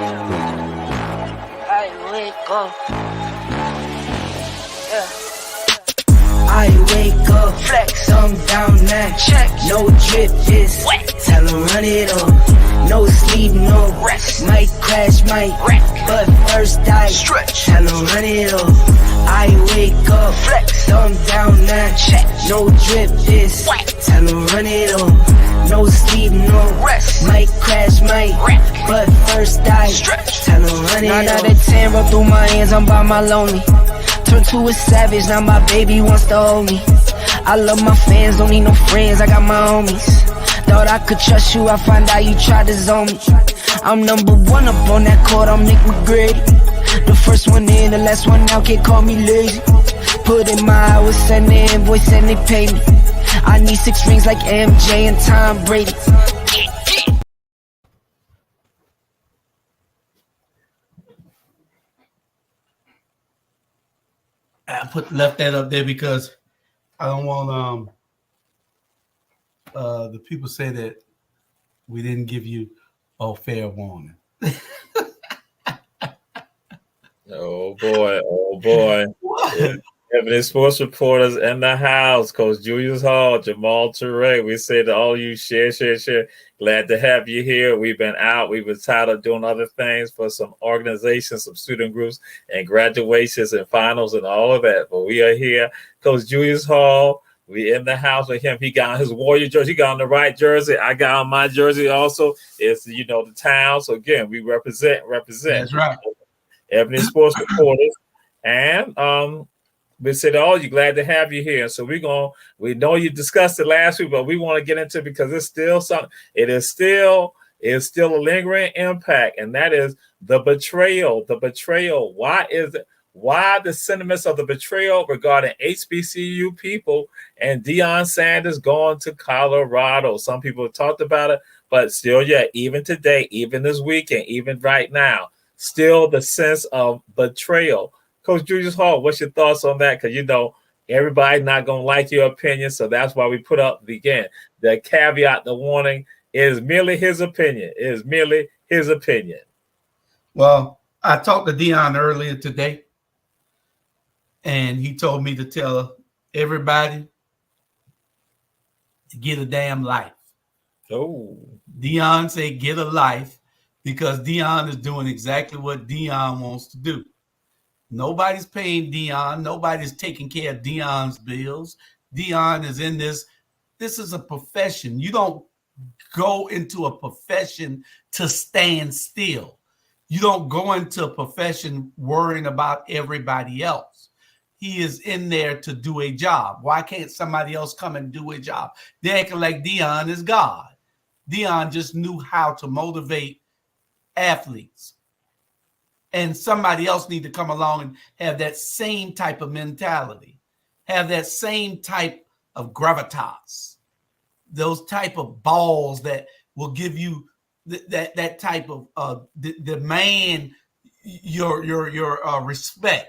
I wake up. Yeah. I wake up, flex, thumb down now, check, no drip, this, wet, tell him run it up, no sleep, no rest, might crash, might wreck, but first I stretch, tell him run it up, I wake up, flex, thumb down now, check, no drip, this, wet, tell him run it up, no sleep, no rest, might crash, might wreck, but first I stretch, tell him run it up. 9 out of 10, rub through my hands, I'm by my lonely. Turned to a savage, now my baby wants to hold me. I love my fans, don't need no friends, I got my homies. Thought I could trust you, I find out you tried to zone me. I'm number one up on that court, I'm Nick McGrady. The first one in, the last one out, can't call me lazy. Put in my hours, send the invoice and they pay me. I need 6 rings like MJ and Tom Brady. I left that up there because I don't want the people say that we didn't give you a fair warning. Oh boy. Ebony Sports Reporters in the house. Coach Julius Hall, Jamal Touré. We say to all you, share. Glad to have you here. We've been out. We've been tired of doing other things for some organizations, some student groups, and graduations and finals and all of that. But we are here. Coach Julius Hall, we in the house with him. He got on his Warrior jersey. He got on the right jersey. I got on my jersey also. It's, the town. So, again, we represent. That's right. Ebony Sports Reporters. And we said, "Oh, you're glad to have you here." So we know you discussed it last week, but we want to get into it because it's still something. It's still a lingering impact, and that is the betrayal. The betrayal. Why is it? Why the sentiments of the betrayal regarding HBCU people and Deion Sanders going to Colorado? Some people have talked about it, but still, even today, even this weekend, even right now, still the sense of betrayal. Coach Julius Hall, what's your thoughts on that? Because, everybody's not going to like your opinion, so that's why we put up, the caveat, the warning is merely his opinion. It is merely his opinion. Well, I talked to Deion earlier today, and he told me to tell everybody to get a damn life. Oh. Deion said get a life because Deion is doing exactly what Deion wants to do. Nobody's paying Deion. Nobody's taking care of Deion's bills. Deion is in this. This is a profession. You don't go into a profession to stand still. You don't go into a profession worrying about everybody else. He is in there to do a job. Why can't somebody else come and do a job? They're acting like Deion is God. Deion just knew how to motivate athletes. And somebody else need to come along and have that same type of mentality, have that same type of gravitas, those type of balls that will give you that type of demand your respect.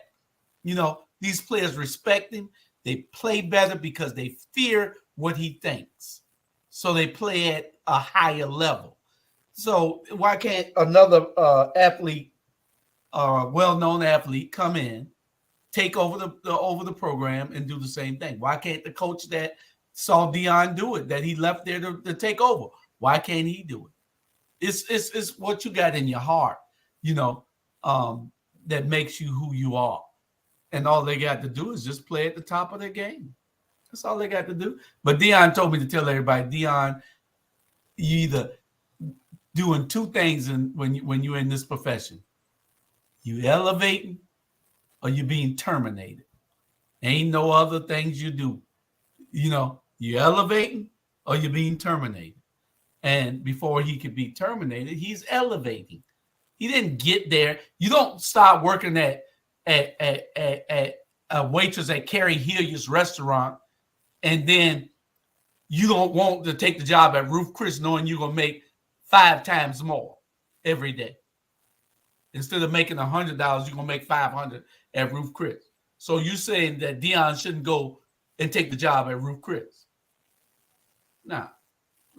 These players respect him. They play better because they fear what he thinks. So they play at a higher level. So why can't another athlete, well-known athlete, come in, take over the program and do the same thing? Why can't the coach that saw Deion do it, that he left there to take over, why can't he do it? It's what you got in your heart, that makes you who you are. And all they got to do is just play at the top of their game. That's all they got to do. But Deion told me to tell everybody, Deion, you either doing two things when you're in this profession. You elevating or you being terminated. Ain't no other things you do. You elevating or you're being terminated. And before he could be terminated, he's elevating. He didn't get there. You don't start working at a waitress at Carrie Hilliard's restaurant, and then you don't want to take the job at Ruth Chris knowing you're going to make 5 times more every day. Instead of making $100, you're going to make $500 at Ruth Chris. So you're saying that Deion shouldn't go and take the job at Ruth Chris? No,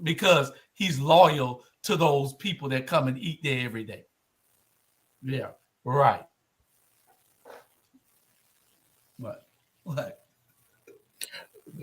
because he's loyal to those people that come and eat there every day. Yeah, right. What?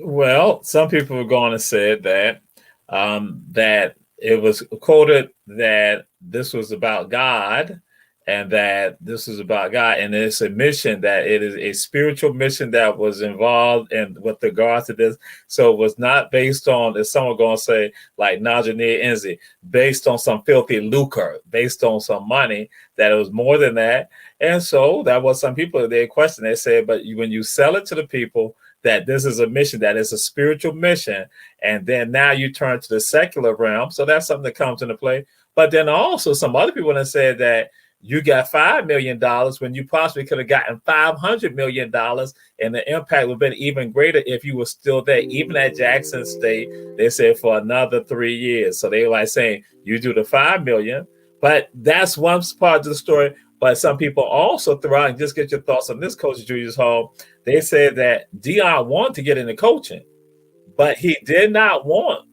Well, some people are going to say that that it was quoted that this was about God, and that this is about God, and it's a mission, that it is a spiritual mission that was involved in with regards to this. So it was not based on, as someone going to say, like Najee Enzi, based on some filthy lucre, based on some money. That it was more than that. And so that was some people, they questioned. They said, but when you sell it to the people that this is a mission, that is a spiritual mission, and then now you turn to the secular realm, so that's something that comes into play. But then also some other people have said that you got $5 million when you possibly could have gotten $500 million, and the impact would have been even greater if you were still there. Even at Jackson State, they said for another 3 years. So they were like saying, you do the $5 million, but that's one part of the story. But some people also throw out, and just get your thoughts on this, Coach Julius Hall. They said that Deion wanted to get into coaching, but he did not want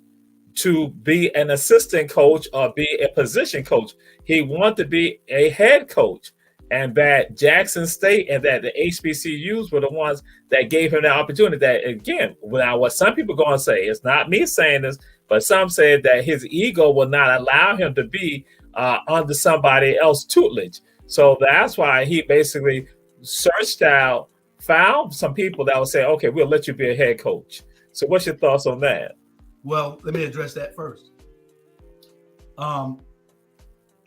to be an assistant coach or be a position coach. He wanted to be a head coach, and that Jackson State and that the HBCUs were the ones that gave him the opportunity. That, again, now what some people are going to say, it's not me saying this, but some said that his ego will not allow him to be under somebody else's tutelage. So that's why he basically searched out, found some people that would say, okay, we'll let you be a head coach. So what's your thoughts on that? Well, let me address that first.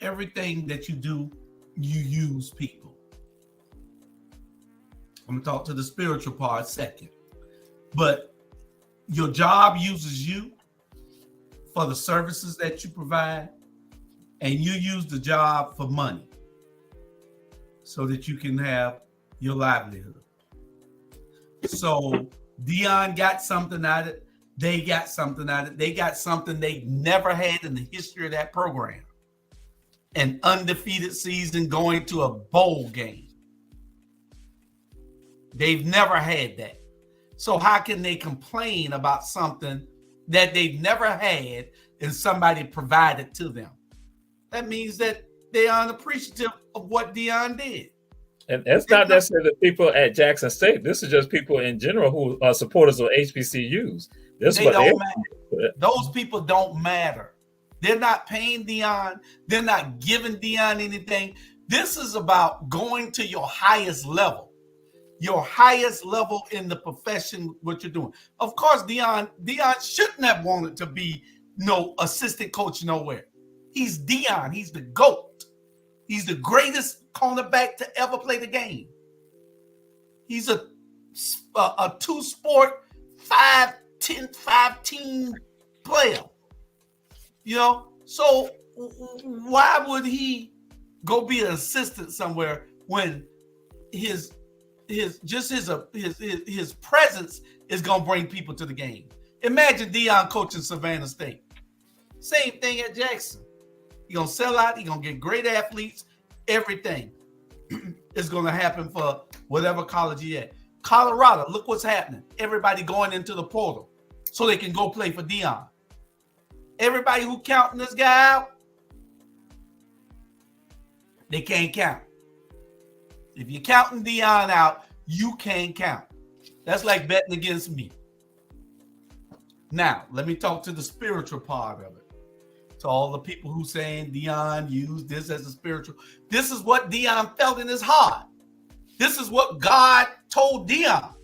Everything that you do, you use people. I'm going to talk to the spiritual part second. But your job uses you for the services that you provide, and you use the job for money so that you can have your livelihood. So Deion got something out of it. They got something out of it. They got something they never had in the history of that program. An undefeated season going to a bowl game. They've never had that. So how can they complain about something that they've never had and somebody provided to them? That means that they are unappreciative of what Deion did. And it's not necessarily the people at Jackson State. This is just people in general who are supporters of HBCUs. Those people don't matter. They're not paying Deion. They're not giving Deion anything. This is about going to your highest level in the profession, what you're doing. Of course, Deion shouldn't have wanted to be no assistant coach nowhere. He's Deion. He's the GOAT. He's the greatest cornerback to ever play the game. He's a two-sport, 5-team player. You know, so why would he go be an assistant somewhere when his presence is gonna bring people to the game? Imagine Deion coaching Savannah State. Same thing at Jackson. He's gonna sell out. He's gonna get great athletes. Everything is gonna happen for whatever college he at. Colorado, look what's happening. Everybody going into the portal so they can go play for Deion. Everybody who counting this guy out, they can't count. If you're counting Deion out, you can't count. That's like betting against me. Now, let me talk to the spiritual part of it. To all the people who saying Deion used this as a spiritual. This is what Deion felt in his heart. This is what God told Deion.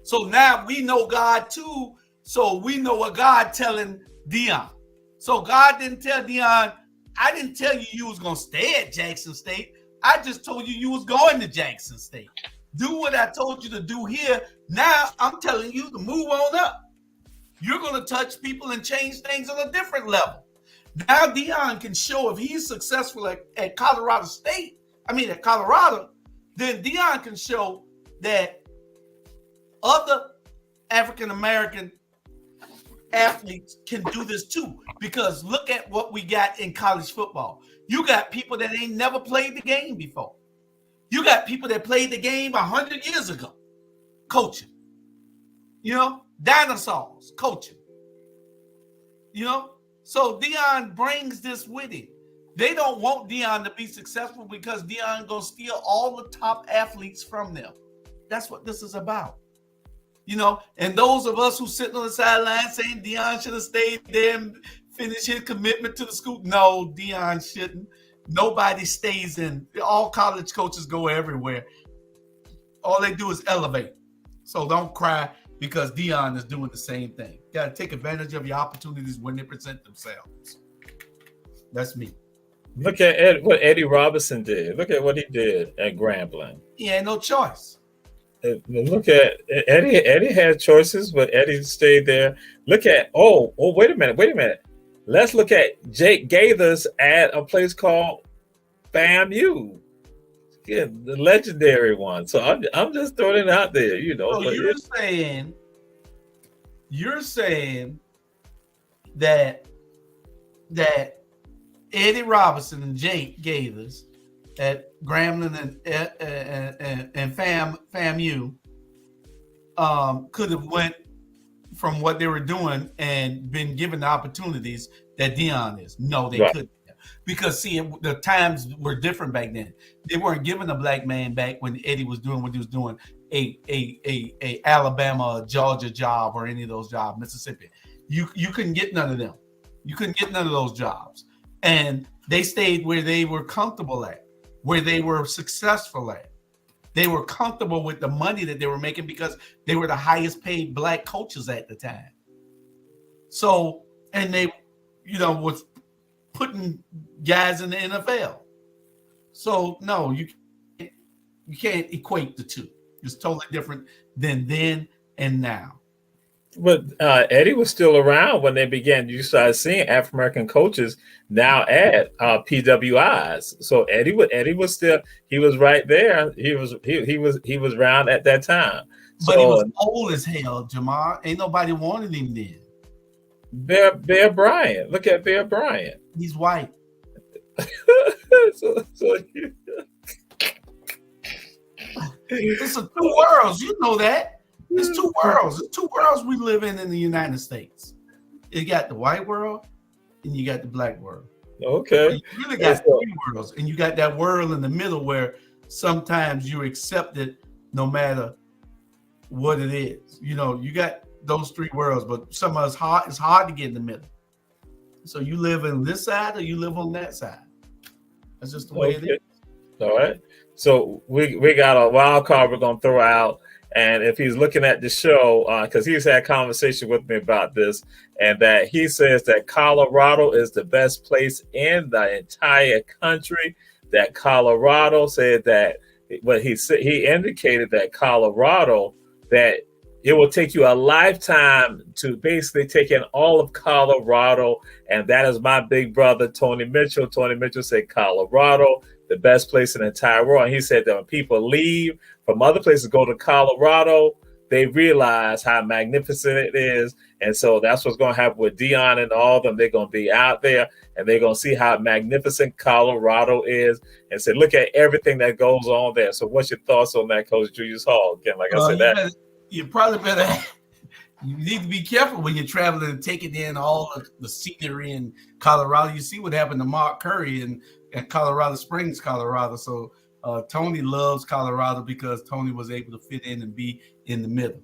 So now we know God too. So we know what God telling Deion. So God didn't tell Deion, I didn't tell you was going to stay at Jackson State. I just told you was going to Jackson State. Do what I told you to do here. Now I'm telling you to move on up. You're going to touch people and change things on a different level. Now Deion can show if he's successful at Colorado, then Deion can show that other African-American athletes can do this too. Because look at what we got in college football. You got people that ain't never played the game before. You got people that played the game 100 years ago, coaching. You know, dinosaurs coaching. You know, so Deion brings this with him. They don't want Deion to be successful because Deion gonna steal all the top athletes from them. That's what this is about. And those of us who sit on the sideline saying Deion should have stayed there and finished his commitment to the school. No, Deion shouldn't. Nobody stays in. All college coaches go everywhere. All they do is elevate. So don't cry because Deion is doing the same thing. Got to take advantage of your opportunities when they present themselves. That's me. Look at what Eddie Robinson did. Look at what he did at Grambling. He had no choice. Look at Eddie. Eddie had choices, but Eddie stayed there. Look at wait a minute. Let's look at Jake Gaithers at a place called FAMU. Yeah, the legendary one. So I'm just throwing it out there, So you're saying that Eddie Robinson and Jake Gaithers at Grambling and FAMU could have went from what they were doing and been given the opportunities that Deion is. No, they couldn't. Because see, the times were different back then. They weren't giving a black man back when Eddie was doing what he was doing, a Alabama, Georgia job or any of those jobs, Mississippi. You couldn't get none of them. You couldn't get none of those jobs. And they stayed where they were comfortable at, where they were successful at. They were comfortable with the money that they were making because they were the highest paid black coaches at the time. So, and they, was putting guys in the NFL. So no, you can't equate the two. It's totally different than then and now. But Eddie was still around when they began. You started seeing African American coaches now at PWIs. So Eddie was still, he was right there. He was around at that time. But he was old as hell, Jamal. Ain't nobody wanted him then. Bear Bryant. Look at Bear Bryant. He's white. It's two worlds. You know that. It's two worlds. It's two worlds we live in the United States. You got the white world and you got the black world. Okay. You really got three worlds. And you got that world in the middle where sometimes you accept it no matter what it is. You got those three worlds, but some of it's hard to get in the middle. So you live on this side or you live on that side. That's just the way it is. All right. So we got a wild card we're going to throw out. And if he's looking at the show, because he's had a conversation with me about this, and that he says that Colorado is the best place in the entire country, that Colorado said that, but he indicated that Colorado, that it will take you a lifetime to basically take in all of Colorado. And that is my big brother, Tony Mitchell. Tony Mitchell said Colorado, the best place in the entire world. And he said that when people leave from other places, go to Colorado, they realize how magnificent it is. And so that's what's going to happen with Deion and all of them. They're going to be out there and they're going to see how magnificent Colorado is and say, look at everything that goes on there. So what's your thoughts on that, Coach Julius Hall? Again, like I said, you probably better. You need to be careful when you're traveling and taking in all of the scenery in Colorado. You see what happened to Mark Curry in Colorado Springs, Colorado. So Tony loves Colorado because Tony was able to fit in and be in the middle.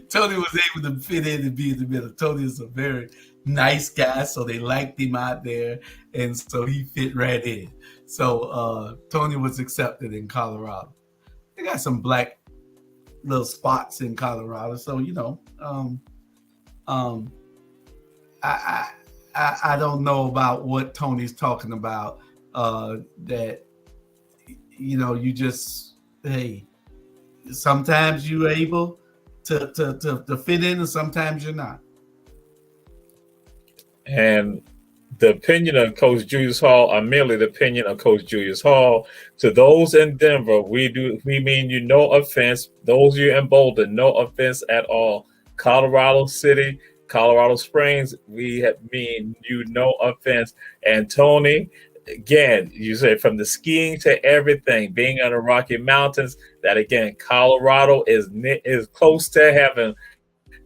Tony was able to fit in and be in the middle. Tony is a very nice guy, so they liked him out there, and so he fit right in. So Tony was accepted in Colorado. They got some black little spots in Colorado, so I don't know about what Tony's talking about. That you just sometimes you're able to fit in, and sometimes you're not. And the opinion of Coach Julius Hall are merely the opinion of Coach Julius Hall. To those in Denver, we mean you no offense. Those of you in Boulder, no offense at all. Colorado City, Colorado Springs, we mean you no offense. And Tony, again, you said from the skiing to everything, being on the Rocky Mountains, that again, Colorado is close to heaven.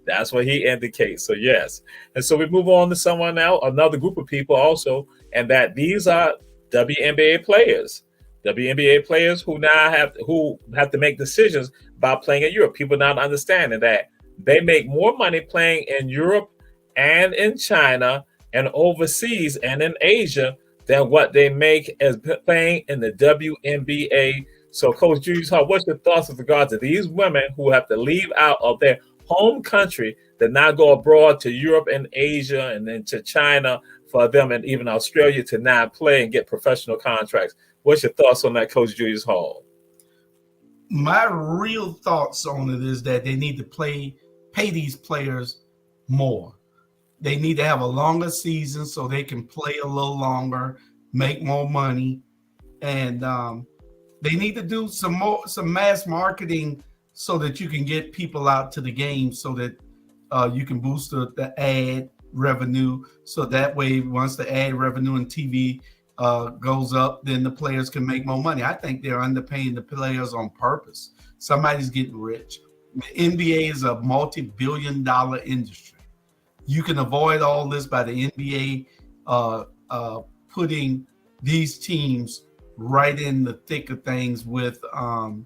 That's what he indicates. So yes. And so we move on to someone now, another group of people also, and that these are WNBA players. WNBA players who now have to make decisions about playing in Europe. People not understanding that they make more money playing in Europe and in China and overseas and in Asia than what they make as playing in the WNBA. So, Coach Julius, what's your thoughts with regard to these women who have to leave out of their home country to now go abroad to Europe and Asia and then to China for them and even Australia to now play and get professional contracts? What's your thoughts on that, Coach Julius Hall? My real thoughts on it is that they need to pay these players more. They need to have a longer season so they can play a little longer, make more money, and they need to do some mass marketing so that you can get people out to the game, so that you can boost the ad revenue. So that way, once the ad revenue and TV goes up, then the players can make more money. I think they're underpaying the players on purpose. Somebody's getting rich. The NBA is a multi-billion-dollar industry. You can avoid all this by the NBA putting these teams right in the thick of things with the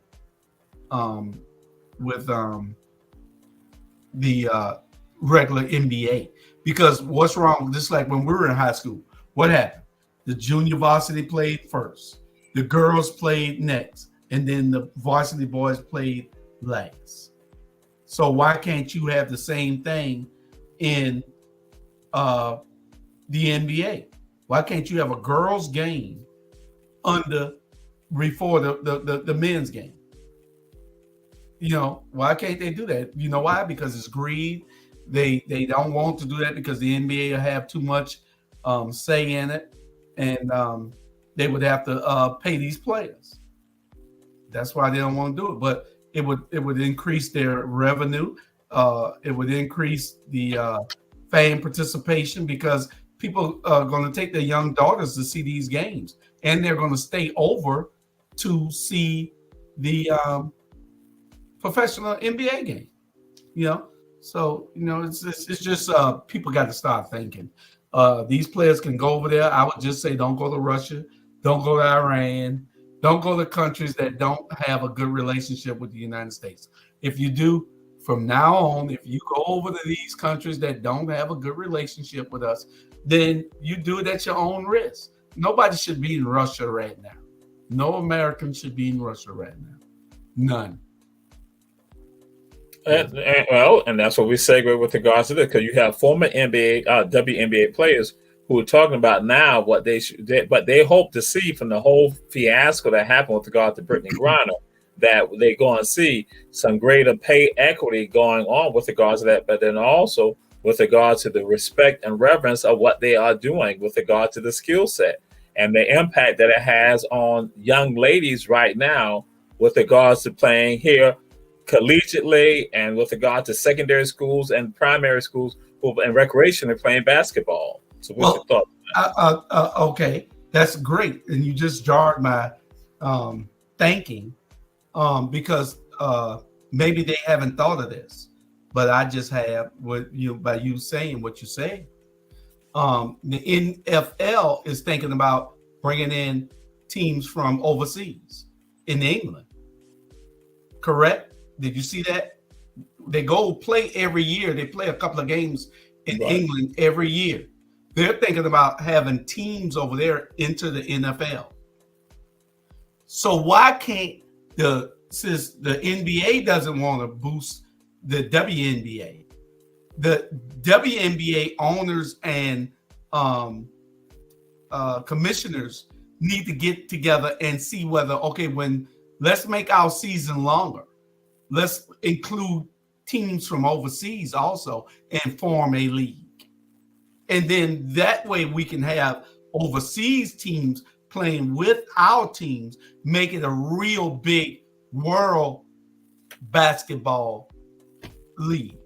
regular NBA. Because what's wrong? Just like when we were in high school, what happened? The junior varsity played first, the girls played next, and then the varsity boys played last. So why can't you have the same thing in the NBA? Why can't you have a girls' game before the men's game? You know, why can't they do that? You know why? Because it's greed. They don't want to do that because the NBA will have too much say in it, and they would have to pay these players. That's why they don't want to do it. But it would increase their revenue. It would increase the fan participation because people are going to take their young daughters to see these games, and they're going to stay over to see the professional NBA game. You know, so you know it's just people got to start thinking. These players can go over there. I would just say don't go to Russia, don't go to Iran, don't go to countries that don't have a good relationship with the United States. If you do, from now on, if you go over to these countries that don't have a good relationship with us, then you do it at your own risk. Nobody should be in Russia right now. No American should be in Russia right now. None. And that's what we segue with regards to this, because you have former WNBA players who are talking about now what they hope to see from the whole fiasco that happened with regard to Brittnay Griner, that they go and see some greater pay equity going on with regards to that, but then also with regard to the respect and reverence of what they are doing with regard to the skill set and the impact that it has on young ladies right now with regards to playing here collegiately and with regard to secondary schools and primary schools and recreation and playing basketball. So what's your thought? Okay, that's great. And you just jarred my thinking because maybe they haven't thought of this, but I just have by you saying what you say. The NFL is thinking about bringing in teams from overseas in England. Correct? Did you see that? They go play every year. They play a couple of games in England every year. They're thinking about having teams over there into the NFL. So why can't since the NBA doesn't want to boost the WNBA, the WNBA owners and commissioners need to get together and see whether, let's make our season longer. Let's include teams from overseas also and form a league. And then that way we can have overseas teams playing with our teams, make it a real big world basketball league.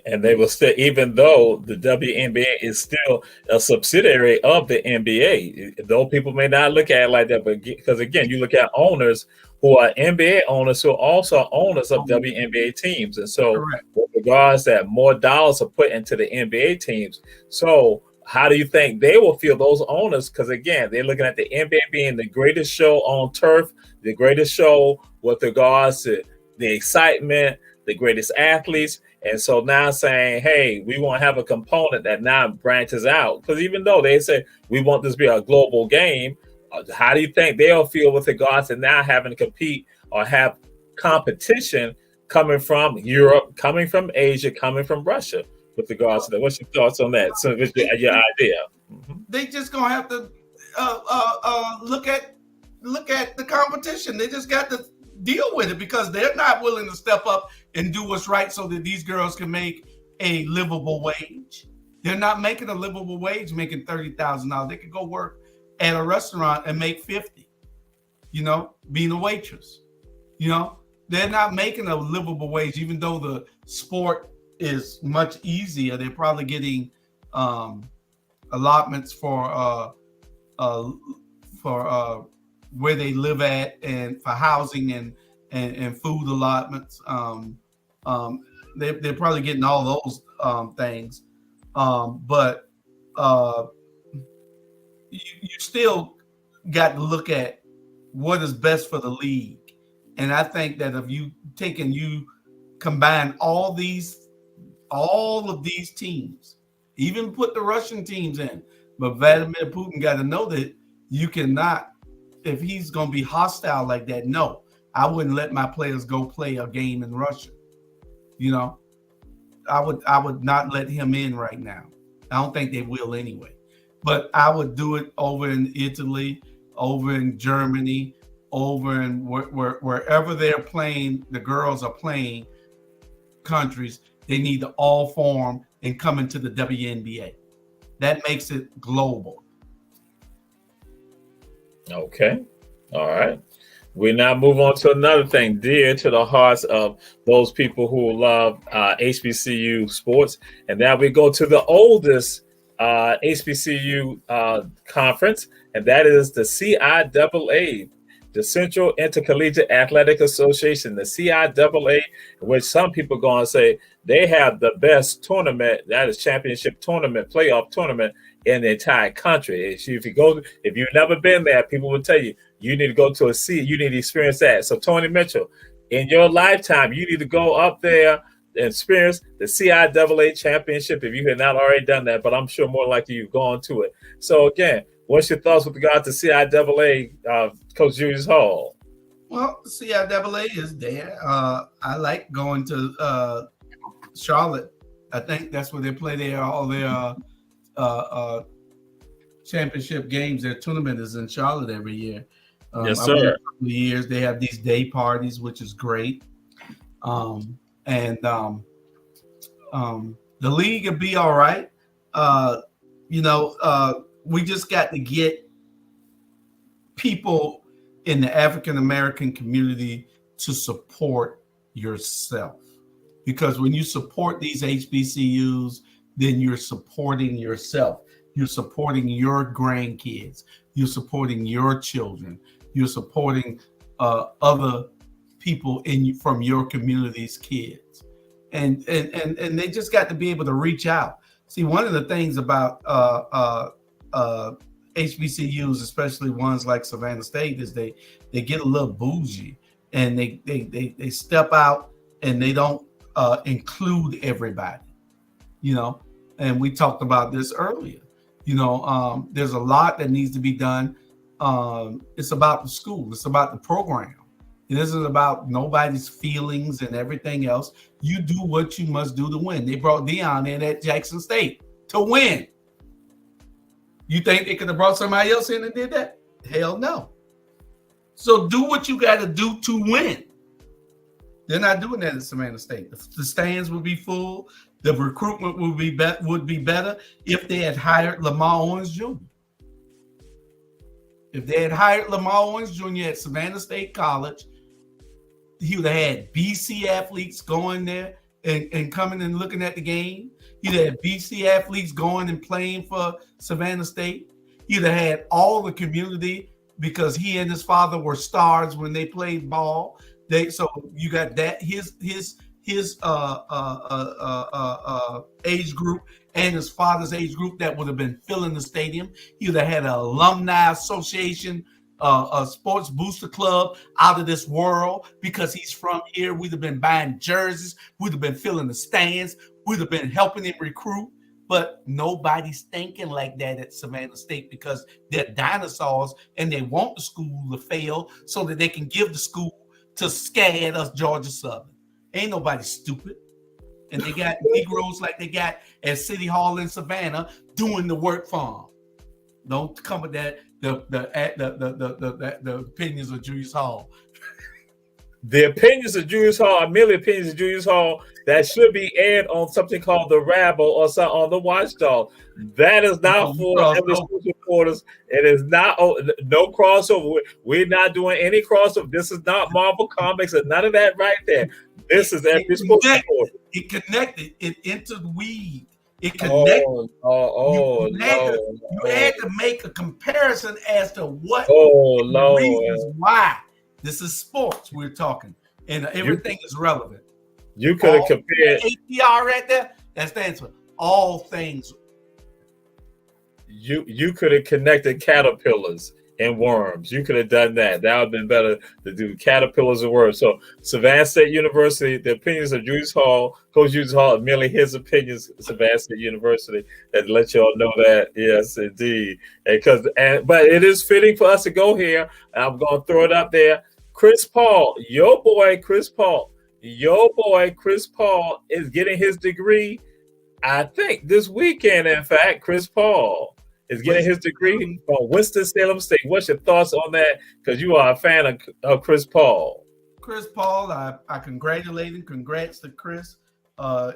And they will still, even though the WNBA is still a subsidiary of the NBA, though people may not look at it like that, but because again, you look at owners who are NBA owners who are also owners of WNBA teams. And so Correct. with regards that more dollars are put into the NBA teams. So how do you think they will feel, those owners? Because again, they're looking at the NBA being the greatest show on turf, the greatest show with regards to the excitement, the greatest athletes. And so now saying, hey, we want to have a component that now branches out. Because even though they say we want this to be a global game, how do you think they'll feel with regards to now having to compete or have competition coming from Europe, coming from Asia, coming from Russia with regards to that? What's your thoughts on that? So what's your idea? They just gonna have to look at the competition. They just got to deal with it because they're not willing to step up and do what's right so that these girls can make a livable wage. They're not making a livable wage, making $30,000. They could go work at a restaurant and make 50, being a waitress. They're not making a livable wage, even though the sport is much easier. They're probably getting allotments for where they live at and for housing and food allotments. They're probably getting all those things. But you still got to look at what is best for the league. And I think that if you combine all of these teams, even put the Russian teams in, but Vladimir Putin got to know that you cannot, if he's going to be hostile like that, no, I wouldn't let my players go play a game in Russia. I would not let him in right now. I don't think they will anyway. But I would do it over in Italy, over in Germany, over in wherever they're playing, the girls are playing countries, they need to all form and come into the WNBA. That makes it global. Okay. All right. We now move on to another thing dear to the hearts of those people who love HBCU sports. And now we go to the oldest HBCU conference, and that is the CIAA, the Central Intercollegiate Athletic Association, the CIAA, which some people go and say they have the best tournament, that is championship tournament, playoff tournament in the entire country. If you've never been there, people will tell you, you need to go to you need to experience that. So Tony Mitchell, in your lifetime, you need to go up there and experience the CIAA championship if you had not already done that, but I'm sure more likely you've gone to it. So again, what's your thoughts with regard to CIAA, Coach Julius Hall? Well, CIAA is there. I like going to Charlotte. I think that's where they play all their championship games. Their tournament is in Charlotte every year. Yes, sir. A couple of years they have these day parties, which is great. And the league will be all right. We just got to get people in the African American community to support yourself, because when you support these HBCUs, then you're supporting yourself. You're supporting your grandkids. You're supporting your children. You're supporting other people from your community's kids, and they just got to be able to reach out. See, one of the things about HBCUs, especially ones like Savannah State, is they get a little bougie, and they step out and they don't include everybody, And we talked about this earlier. There's a lot that needs to be done. It's about the school. It's about the program. It isn't about nobody's feelings and everything else. You do what you must do to win. They brought Deion in at Jackson State to win. You think they could have brought somebody else in and did that? Hell no. So do what you got to do to win. They're not doing that at Savannah State. The stands would be full. The recruitment would be better if they had hired Lamar Owens Jr. If they had hired Lamar Owens Jr. at Savannah State College, he would have had BC athletes going there and coming and looking at the game. He'd have had BC athletes going and playing for Savannah State. He'd have had all the community because he and his father were stars when they played ball. So you got that his age group and his father's age group that would have been filling the stadium. He would have had an alumni association, a sports booster club out of this world because he's from here. We'd have been buying jerseys. We'd have been filling the stands. We'd have been helping him recruit. But nobody's thinking like that at Savannah State because they're dinosaurs and they want the school to fail so that they can give the school to scare us Georgia Southern. Ain't nobody stupid. And they got Negroes like they got at City Hall in Savannah doing the work for them. Don't come with that, the opinions of Julius Hall. The opinions of Julius Hall are merely opinions of Julius Hall that should be aired on something called the Rabble or something on the Watchdog. That is not for Ebony Sports Reporters. It is not no crossover. We're not doing any crossover. This is not Marvel Comics and none of that right there. This is Ebony Sports Reporters. It connected. It interweaved. It connected. You had to make a comparison as to what the reasons why. This is sports we're talking, and everything is relevant. You could have compared APR right there. That stands for all things. You could have connected caterpillars and worms. You could have done that. That would have been better to do caterpillars and worms. So Savannah State University, the opinions of Julius Hall, Coach Julius Hall, merely his opinions. Savannah State University, and let you all know that. Yes, indeed. But it is fitting for us to go here. And I'm going to throw it up there. Chris Paul, your boy Chris Paul is getting his degree, I think, this weekend. In fact, Chris Paul is getting his degree from Winston-Salem State. What's your thoughts on that? Because you are a fan of Chris Paul. Chris Paul, I congratulate him. Congrats to Chris.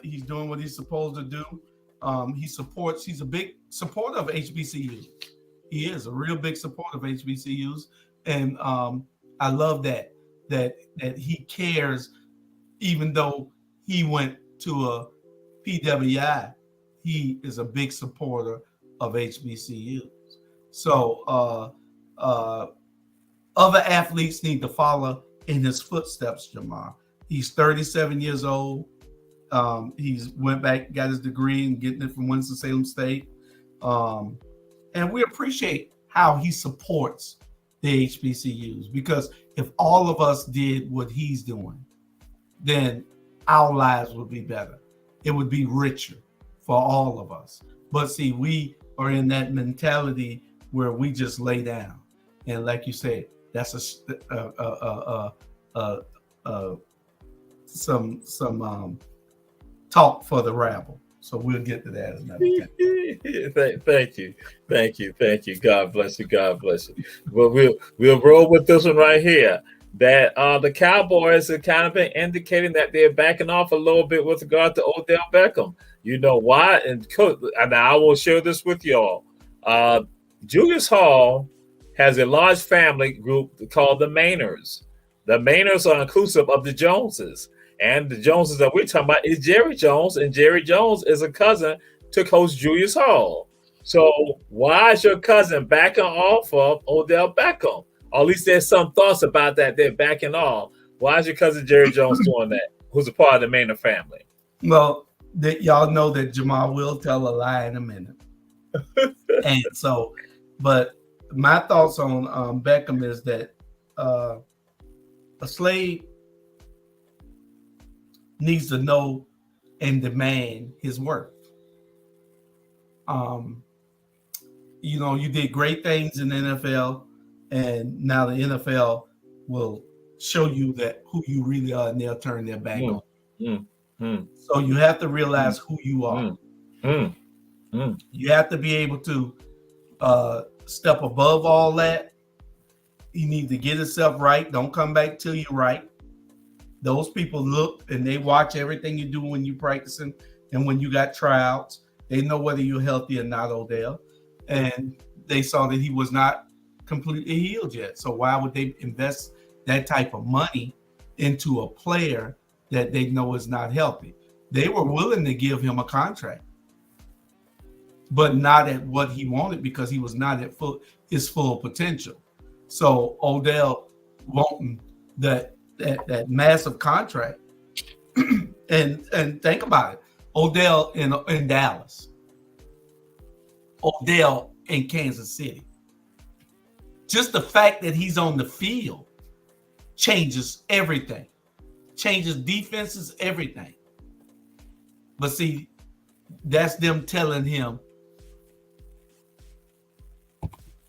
He's doing what he's supposed to do. He's a big supporter of HBCUs. He is a real big supporter of HBCUs. And I love that he cares, even though he went to a PWI, he is a big supporter of HBCUs. So other athletes need to follow in his footsteps, Jamal. He's 37 years old. He's went back, got his degree and getting it from Winston-Salem State. And we appreciate how he supports the HBCUs, because if all of us did what he's doing, then our lives would be better. It would be richer for all of us. But see, we are in that mentality where we just lay down. And like you said, that's some talk for the rabble. So we'll get to that another time. Thank you. God bless you. Well, we'll roll with this one right here. That the Cowboys have kind of been indicating that they're backing off a little bit with regard to Odell Beckham. You know why? And I will share this with y'all. Julius Hall has a large family group called the Mainers. The Mainers are inclusive of the Joneses. And the Joneses that we're talking about is Jerry Jones, and Jerry Jones is a cousin to Coach Julius Hall. So why is your cousin backing off of Odell Beckham? Or at least there's some thoughts about that. They're backing off. Why is your cousin Jerry Jones doing that? Who's a part of the Maynard family? Well, y'all know that Jamal will tell a lie in a minute. And so, but my thoughts on Beckham is that a slave needs to know and demand his worth. You did great things in the NFL, and now the NFL will show you that who you really are, and they'll turn their back on you. So you have to realize who you are. You have to be able to step above all that. You need to get yourself right. Don't come back till you're right. Those people look and they watch everything you do when you're practicing and when you got tryouts. They know whether you're healthy or not, Odell. And they saw that he was not completely healed yet. So why would they invest that type of money into a player that they know is not healthy? They were willing to give him a contract, but not at what he wanted because he was not at his full potential. So Odell wanting that massive contract, and think about it, Odell in Dallas, Odell in Kansas City. Just the fact that he's on the field changes everything, changes defenses, everything. But see, that's them telling him,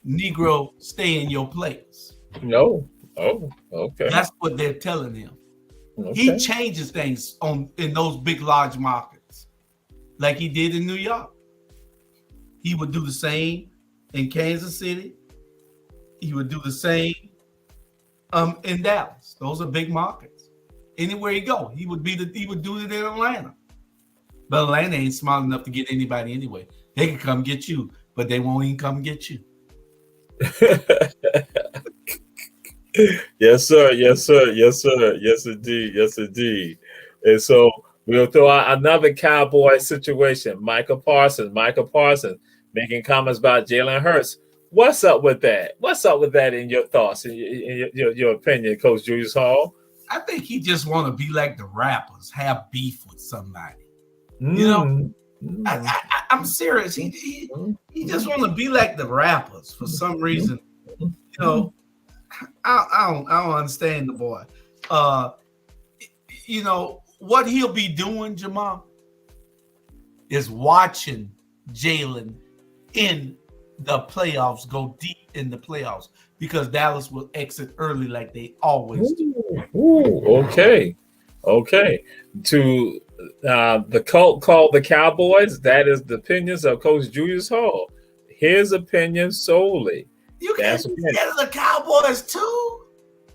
Negro, stay in your place. No. Oh, okay. That's what they're telling him. Okay. He changes things in those big, large markets, like he did in New York. He would do the same in Kansas City. He would do the same in Dallas. Those are big markets. Anywhere he go, he would do it in Atlanta. But Atlanta ain't smart enough to get anybody anyway. They can come get you, but they won't even come get you. Yes, sir. Yes, sir. Yes, sir. Yes, indeed. Yes, indeed. And so we'll throw out another Cowboy situation. Michael Parsons making comments about Jalen Hurts. What's up with that? What's up with that in your thoughts, in your opinion, Coach Julius Hall? I think he just want to be like the rappers, have beef with somebody. You know, I'm serious. He just want to be like the rappers for some reason. You know, I don't understand the boy. You know what he'll be doing, Jamal, is watching Jalen in the playoffs go deep in the playoffs, because Dallas will exit early like they always do. Okay. To the cult called the Cowboys, that is the opinions of Coach Julius Hall. His opinion solely. You can't be scared of the Cowboys too?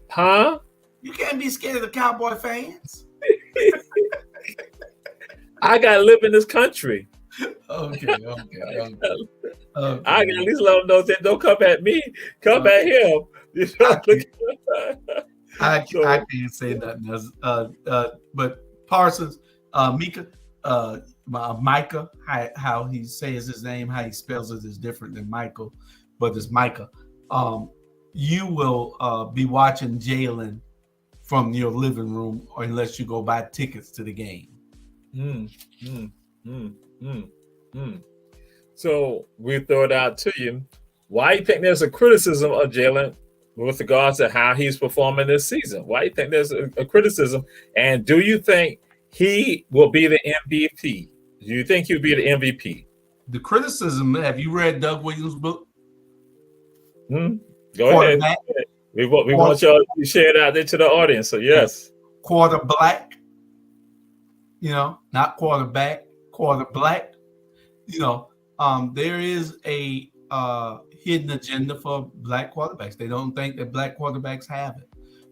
Huh? You can't be scared of the Cowboy fans? I got to live in this country. Okay. I can at least let them know that don't come at me. Come at him. You know? I can't say nothing else. But Parsons, Micah, how he says his name, how he spells it is different than Michael, but it's Micah. You will be watching Jalen from your living room, or unless you go buy tickets to the game. So we throw it out to you. Why do you think there's a criticism of Jalen with regards to how he's performing this season? Why do you think there's a criticism? And do you think he will be the MVP? Do you think he'll be the MVP? The criticism, have you read Doug Williams' book? Go ahead. We want y'all to share it out there to the audience. So yes. Quarter black, not quarterback, quarter black. There is a hidden agenda for black quarterbacks. They don't think that black quarterbacks have it.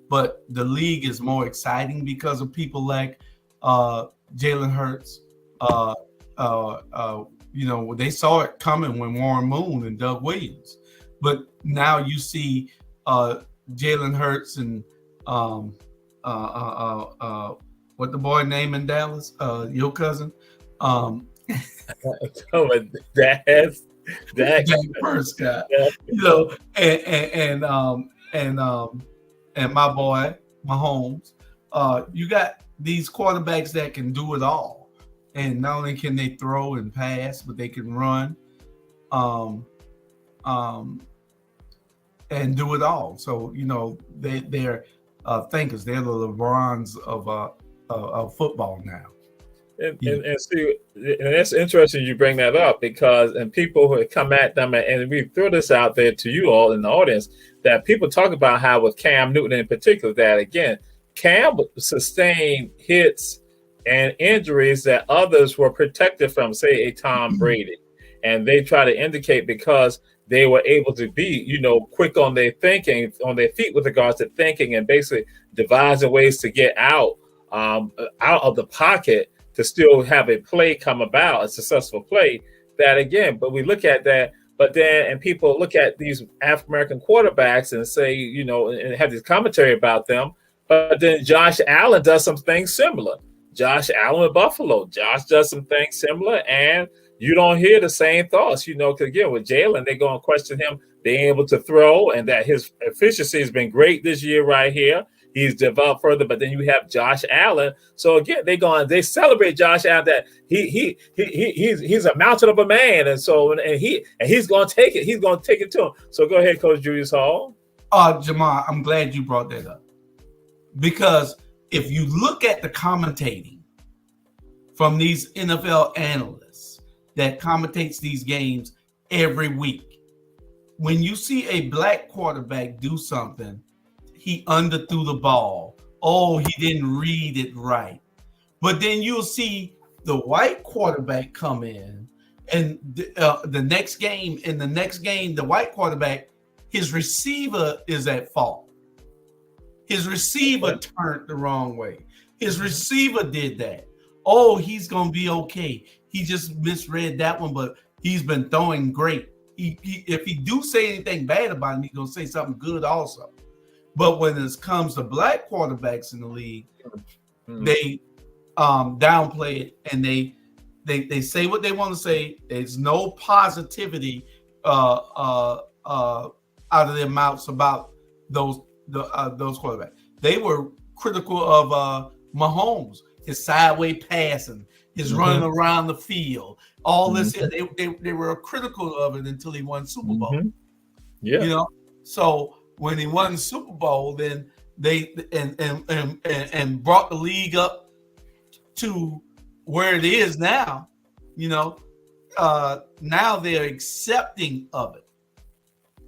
But the league is more exciting because of people like Jalen Hurts. They saw it coming when Warren Moon and Doug Williams. But now you see Jalen Hurts and what the boy name in Dallas? Your cousin? Dak Prescott. And my boy Mahomes. You got these quarterbacks that can do it all, and not only can they throw and pass, but they can run, and do it all. So they're thinkers. They're the LeBrons of football now. And see, and it's interesting you bring that up, because people who come at them, and we throw this out there to you all in the audience, that people talk about how with Cam Newton in particular, that again, Cam sustained hits and injuries that others were protected from, say a Tom Brady, and they try to indicate because they were able to be, quick on their thinking, on their feet with regards to thinking, and basically devising ways to get out of the pocket to still have a play come about, a successful play. That again, but we look at that, but then, and people look at these African-American quarterbacks and say, and have this commentary about them, but then Josh Allen does some things similar. Josh Allen with Buffalo. Josh does some things similar, and you don't hear the same thoughts, because again, with Jalen, they're going to question him being able to throw, and that his efficiency has been great this year right here. He's developed further, but then you have Josh Allen. So again, they celebrate Josh Allen that he's a mountain of a man, and he's going to take it. He's going to take it to him. So go ahead, Coach Julius Hall. Jamal, I'm glad you brought that up, because if you look at the commentating from these NFL analysts that commentates these games every week, when you see a black quarterback do something, he underthrew the ball. Oh, he didn't read it right. But then you'll see the white quarterback come in, and the next game, the white quarterback, his receiver is at fault. His receiver turned the wrong way. His receiver did that. Oh, he's going to be okay. He just misread that one, but he's been throwing great. If he do say anything bad about him, he's going to say something good also. But when it comes to black quarterbacks in the league, they downplay it, and they say what they want to say. There's no positivity out of their mouths about those quarterbacks. They were critical of Mahomes, his sideways passing, his running around the field, all this. They were critical of it until he won Super Bowl. Yeah, so when he won the Super Bowl, then they and brought the league up to where it is now. Now they're accepting of it.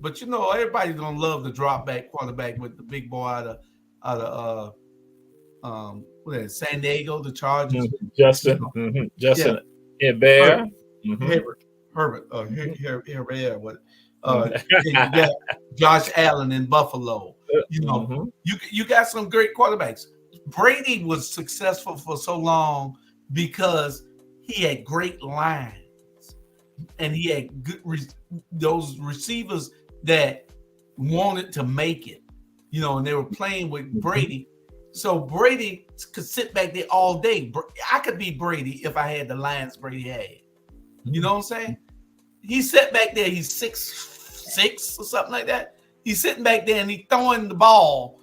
But everybody's gonna love the drop back quarterback with the big boy out of San Diego, the Chargers. Justin Herbert. Herbert. What? You got Josh Allen in Buffalo. You got some great quarterbacks. Brady was successful for so long because he had great lines, and he had good those receivers that wanted to make it, and they were playing with Brady. So Brady could sit back there all day. I could be Brady if I had the lines Brady had. You know what I'm saying? He sat back there. He's 6'6" or something like that. He's sitting back there and he's throwing the ball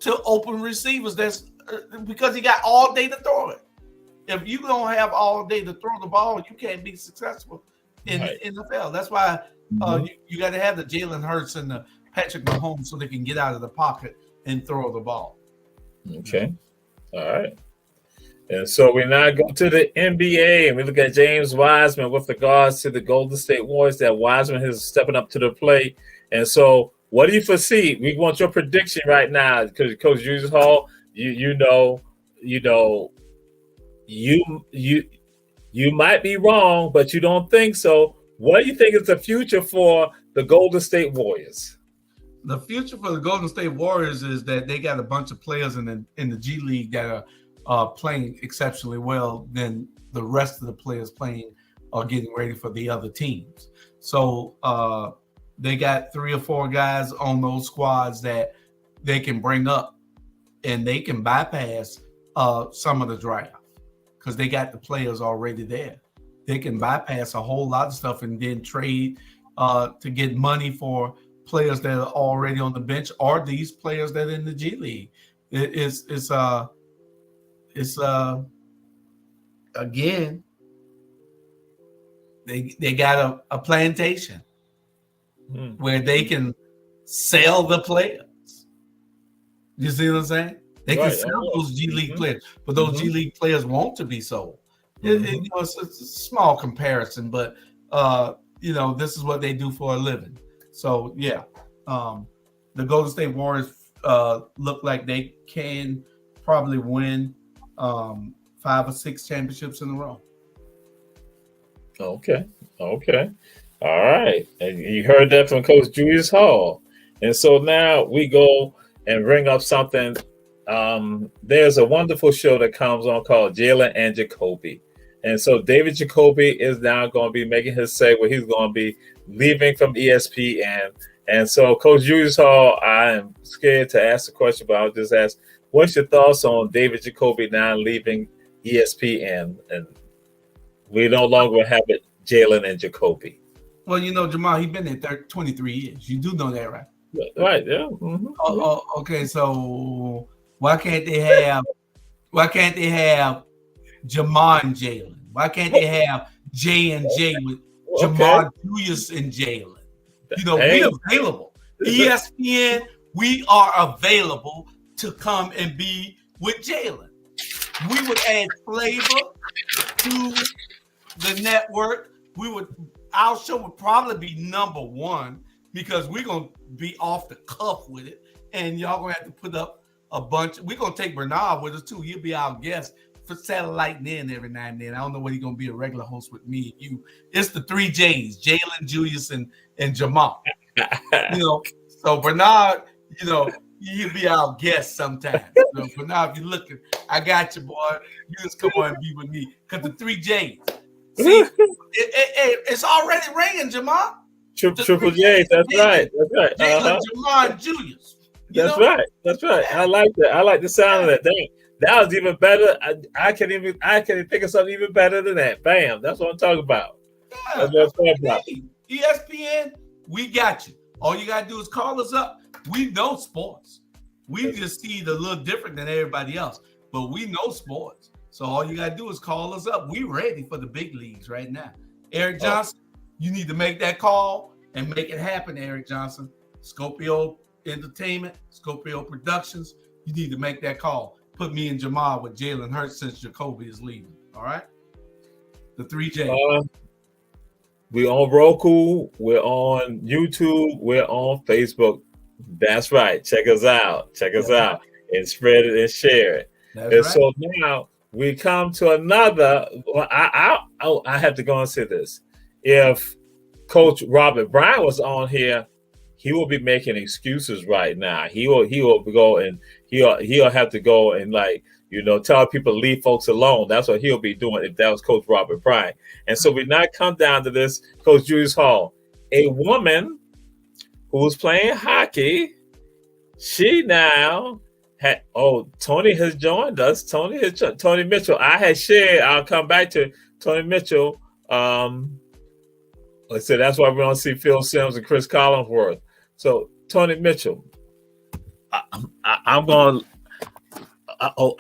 to open receivers. That's because he got all day to throw it. If you don't have all day to throw the ball, you can't be successful in the NFL. That's why you got to have the Jalen Hurts and the Patrick Mahomes so they can get out of the pocket and throw the ball. Okay. All right. And so we now go to the NBA, and we look at James Wiseman with regards to the Golden State Warriors. That Wiseman is stepping up to the plate. And so what do you foresee? We want your prediction right now, because Coach Julius Hall, you might be wrong, but you don't think so. What do you think is the future for the Golden State Warriors? The future for the Golden State Warriors is that they got a bunch of players in the G League that are playing exceptionally well than the rest of the players playing or getting ready for the other teams. So they got 3 or 4 guys on those squads that they can bring up, and they can bypass some of the draft because they got the players already there. They can bypass a whole lot of stuff and then trade to get money for players that are already on the bench or these players that are in the G League. It's again, they got a plantation where they can sell the players. You see what I'm saying? They can sell those G League players, but those G League players want to be sold. It's a small comparison, but this is what they do for a living. So yeah, the Golden State Warriors look like they can probably win 5 or 6 championships in a row. Okay. All right. And you heard that from Coach Julius Hall. And so now we go and bring up something. There's a wonderful show that comes on called Jalen and Jacoby. And so David Jacoby is now going to be making his say where he's going to be leaving from ESPN. And so, Coach Julius Hall, I am scared to ask the question, but I'll just ask, what's your thoughts on David Jacoby now leaving ESPN? And we no longer have it Jalen and Jacoby. Well, Jamal, he's been there 23 years. You do know that, right? Right. Yeah. Mm-hmm. Okay. So why can't they have Jamal and Jalen? Why can't they have J and J with Jamal, Julius, and Jalen? We available. ESPN, we are available to come and be with Jalen. We would add flavor to the network. Our show would probably be number one because we're gonna be off the cuff with it, and y'all gonna have to put up a bunch. We're gonna take Brittnay with us too. He'll be our guest for satellite in every now and then. I don't know whether he's gonna be a regular host with me and you. It's the 3 J's: Jalen, Julius, and Jamal. So Brittnay, he'll be our guest sometime. But now if you're looking, I got you, boy. You just come on and be with me. Because the 3 J's. See, it's already ringing, Jamal. Triple J, that's right. Jalen, Jamal, and Julius. That's right. I like that. I like the sound of that. That was even better. I can even think of something even better than that. Bam. That's what I'm talking about. Yeah, that's what I'm talking about. ESPN, we got you. All you gotta do is call us up. We know sports. We just see it a little different than everybody else, but we know sports. So all you gotta do is call us up. We ready for the big leagues right now. Eric Johnson, you need to make that call and make it happen, Eric Johnson. Scopio Entertainment, Scopio Productions. You need to make that call. Put me and Jamal with Jalen Hurts since Jacoby is leaving. All right? The 3 J's. We're on Roku. We're on YouTube. We're on Facebook. That's right. Check us out. And spread it and share it. So now we come to another. I have to go and say this. If Coach Robert Bryant was on here, he will be making excuses right now. He will go and he'll have to go and tell people to leave folks alone. That's what he'll be doing if that was Coach Robert Bryant. And so we now come down to this, Coach Julius Hall, a woman who's playing hockey. She now had Tony has joined us. Tony Mitchell. I had shared. I'll come back to Tony Mitchell. Let's say that's why we don't see Phil Simms and Chris Collinsworth. So Tony Mitchell, I'm going.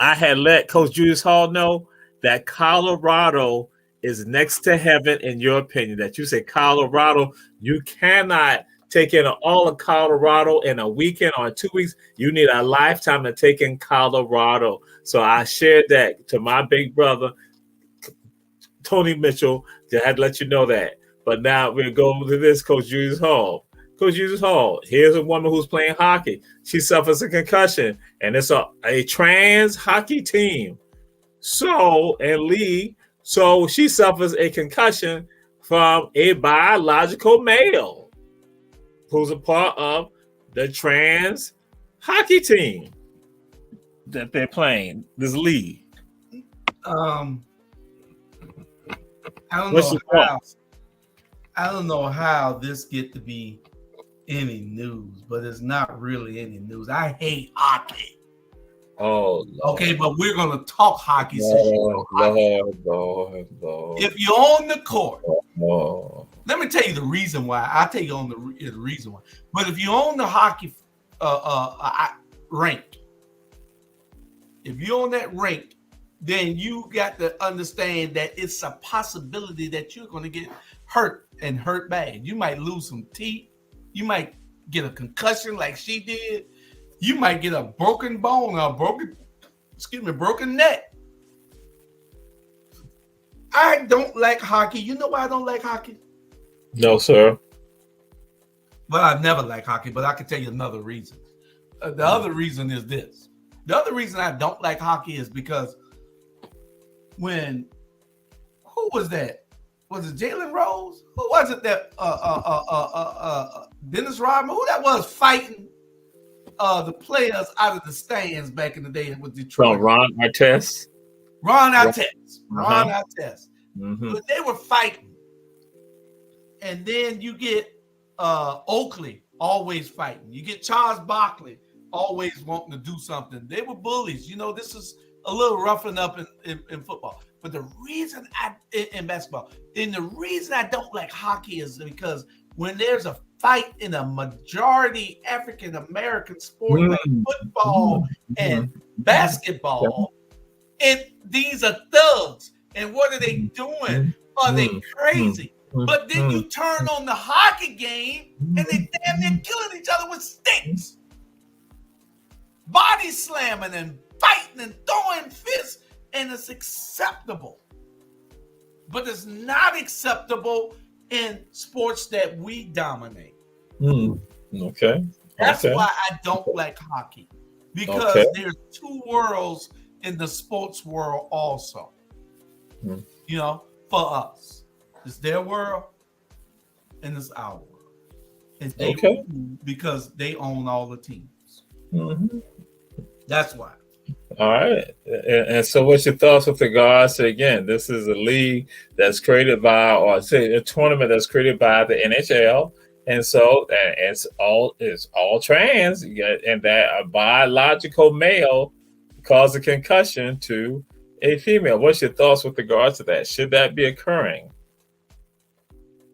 I had let Coach Julius Hall know that Colorado is next to heaven in your opinion. That you say Colorado, you cannot take in all of Colorado in a weekend or 2 weeks. You need a lifetime to take in Colorado. So I shared that to my big brother, Tony Mitchell. I had to let you know that. But now we're going to this, Coach Julius Hall. Coach Julius Hall, here's a woman who's playing hockey. She suffers a concussion, and it's a trans hockey team. So she suffers a concussion from a biological male who's a part of the trans hockey team that they're playing, this league. I don't know how this get to be any news, but it's not really any news. I hate hockey. Oh, Lord. Okay, but we're gonna talk hockey. Lord. If you're on the court, Let me tell you the reason why. I'll tell you on the reason why. But if you're on the hockey rink, if you're on that rink, then you got to understand that it's a possibility that you're going to get hurt and hurt bad. You might lose some teeth. You might get a concussion like she did. You might get a broken bone or broken neck. I don't like hockey. You know why I don't like hockey? No, sir. Well, I never like hockey, but I can tell you another reason. The other reason is this. The other reason I don't like hockey is because who was that? Was it Jalen Rose? Who was it that Dennis Rodman? Who that was fighting the players out of the stands back in the day with Detroit? Ron Artest. Ron Artest. Mm-hmm. But they were fighting. And then you get Oakley always fighting. You get Charles Barkley always wanting to do something. They were bullies. This is a little roughing up in football. But the reason in basketball, and the reason I don't like hockey is because when there's a fight in a majority African American sport like football and basketball, and these are thugs, and what are they doing? Are they crazy? But then you turn on the hockey game, and they damn near killing each other with sticks, body slamming and fighting and throwing fists, and it's acceptable. But it's not acceptable in sports that we dominate. Okay. That's why I don't like hockey, because there's two worlds in the sports world also. You know, for us, it's their world and it's our world. And they because they own all the teams. That's why. All right. And so what's your thoughts with regards to, again, this is a league that's created by, or say a tournament that's created by the NHL. And so it's all trans, and that a biological male caused a concussion to a female. What's your thoughts with regards to that? Should that be occurring?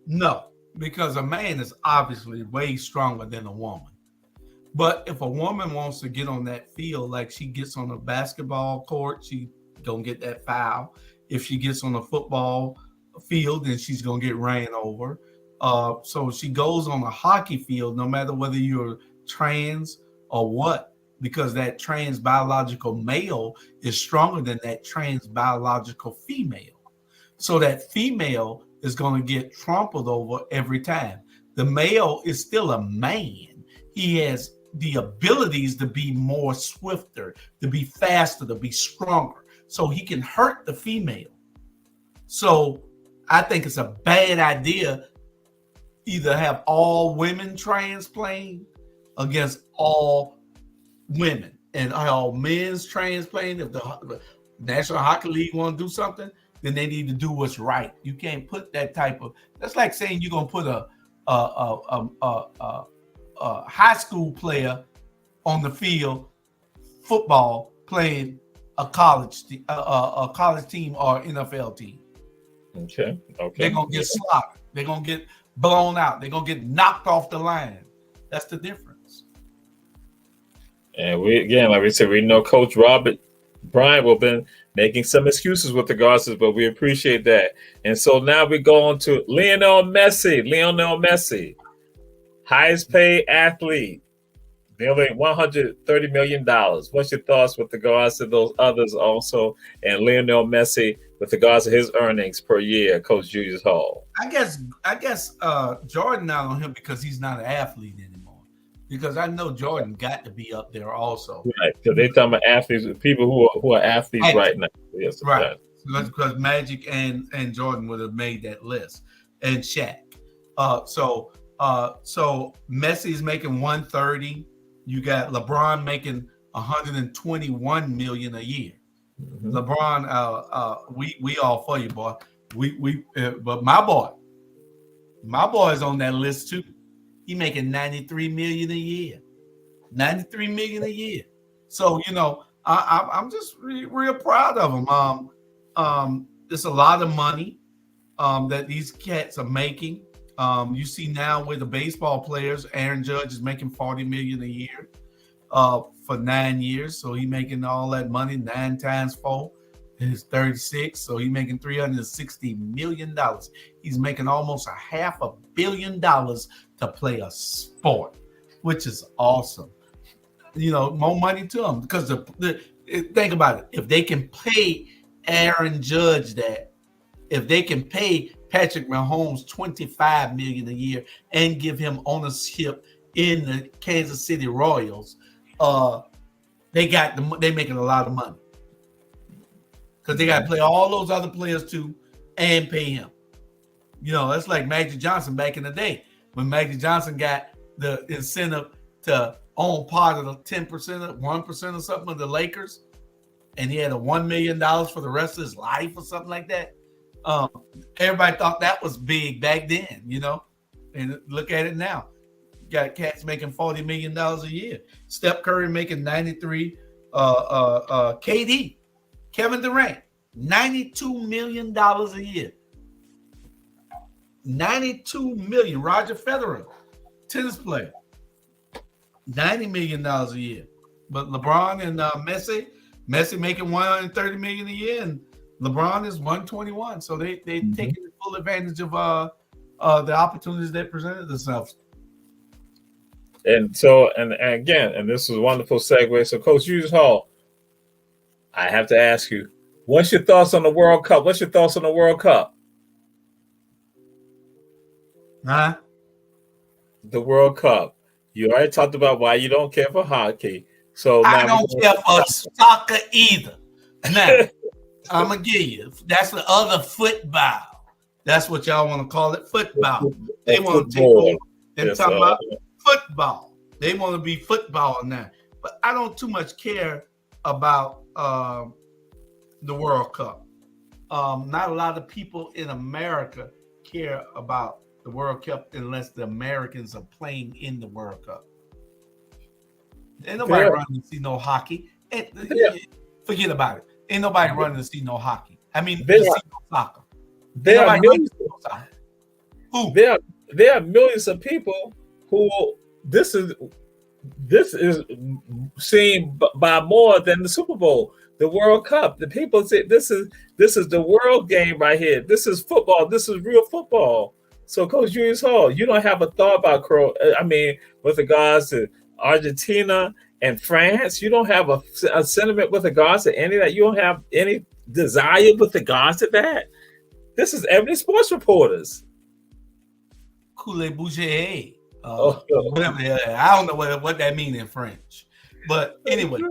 No, because a man is obviously way stronger than a woman. But if a woman wants to get on that field, like she gets on a basketball court, she gonna get that foul. If she gets on a football field, then she's gonna get ran over. So she goes on a hockey field, no matter whether you're trans or what, because that trans biological male is stronger than that trans biological female. So that female is going to get trampled over every time. The male is still a man. He has the abilities to be more swifter, to be faster, to be stronger. So he can hurt the female. So I think it's a bad idea either have all women trans playing against all women, and all men's trans playing. If the National Hockey League want to do something, then they need to do what's right. You can't put that type of. That's like saying you're gonna put a high school player on the field, football, playing a college team or NFL team. Okay. They're gonna get slaughtered. They're gonna get blown out. They're gonna get knocked off the line. That's the difference. And we, again, like we said, we know Coach Robert Bryant will be making some excuses with regards to this, but we appreciate that. And so now we go on to Lionel Messi, highest paid athlete, nearly $130 million. What's your thoughts with regards to those others also, and Lionel Messi with regards to his earnings per year, Coach Julius Hall? I guess Jordan not on him because he's not an athlete anymore. Because I know Jordan got to be up there also. Right, because they're talking about athletes, people who are athletes right now. Yes, right. Because Magic and Jordan would have made that list, and Shaq. So Messi's making 130. You got LeBron making 121 million a year. LeBron, we all for you, boy. But my boy is on that list too. He making 93 million a year. 93 million a year. So I'm just real proud of him. It's a lot of money that these cats are making. You see now with the baseball players, Aaron Judge is making 40 million a year for 9 years. So he's making all that money. 9 times 4 is 36. So he's making $360 million. He's making almost $500 million to play a sport, which is awesome. More money to him because think about it. If they can pay Aaron Judge that, if they can pay Patrick Mahomes $25 million a year and give him ownership in the Kansas City Royals, they making a lot of money because they got to play all those other players too and pay him. That's like Magic Johnson back in the day when Magic Johnson got the incentive to own part of the 10%, 1% or something of the Lakers, and he had a $1 million for the rest of his life or something like that. Everybody thought that was big back then, and look at it now. You got cats making $40 million a year. Steph Curry making 93. KD, Kevin Durant, $92 million a year. 92 million. Roger Federer, tennis player, $90 million a year. But LeBron and Messi making $130 million a year, and LeBron is 121. So they taking full advantage of the opportunities that presented themselves. And so, and again, and this is a wonderful segue. So, Coach Julius Hall, I have to ask you, what's your thoughts on the World Cup? What's your thoughts on the World Cup? Huh? The World Cup. You already talked about why you don't care for hockey. So I don't care for soccer either. Now, I'm going to give you, that's the other football. That's what y'all want to call it, football. They want to take over. They're talking about football. They want to be football now. But I don't too much care about the World Cup. Not a lot of people in America care about the World Cup unless the Americans are playing in the World Cup. Ain't nobody running to see no hockey. Forget about it. Ain't nobody running to see no hockey. I mean, to see no soccer. There are millions of people who this is seen by more than the Super Bowl, the World Cup. The people say this is the world game right here. This is football. This is real football. So, Coach Julius Hall, you don't have a thought about with regards to Argentina and France. You don't have a sentiment with regards to any of that. You don't have any desire with regards to that. This is Ebony Sports Reporters. Couler bouger. Whatever. I don't know what that means in French. But anyway,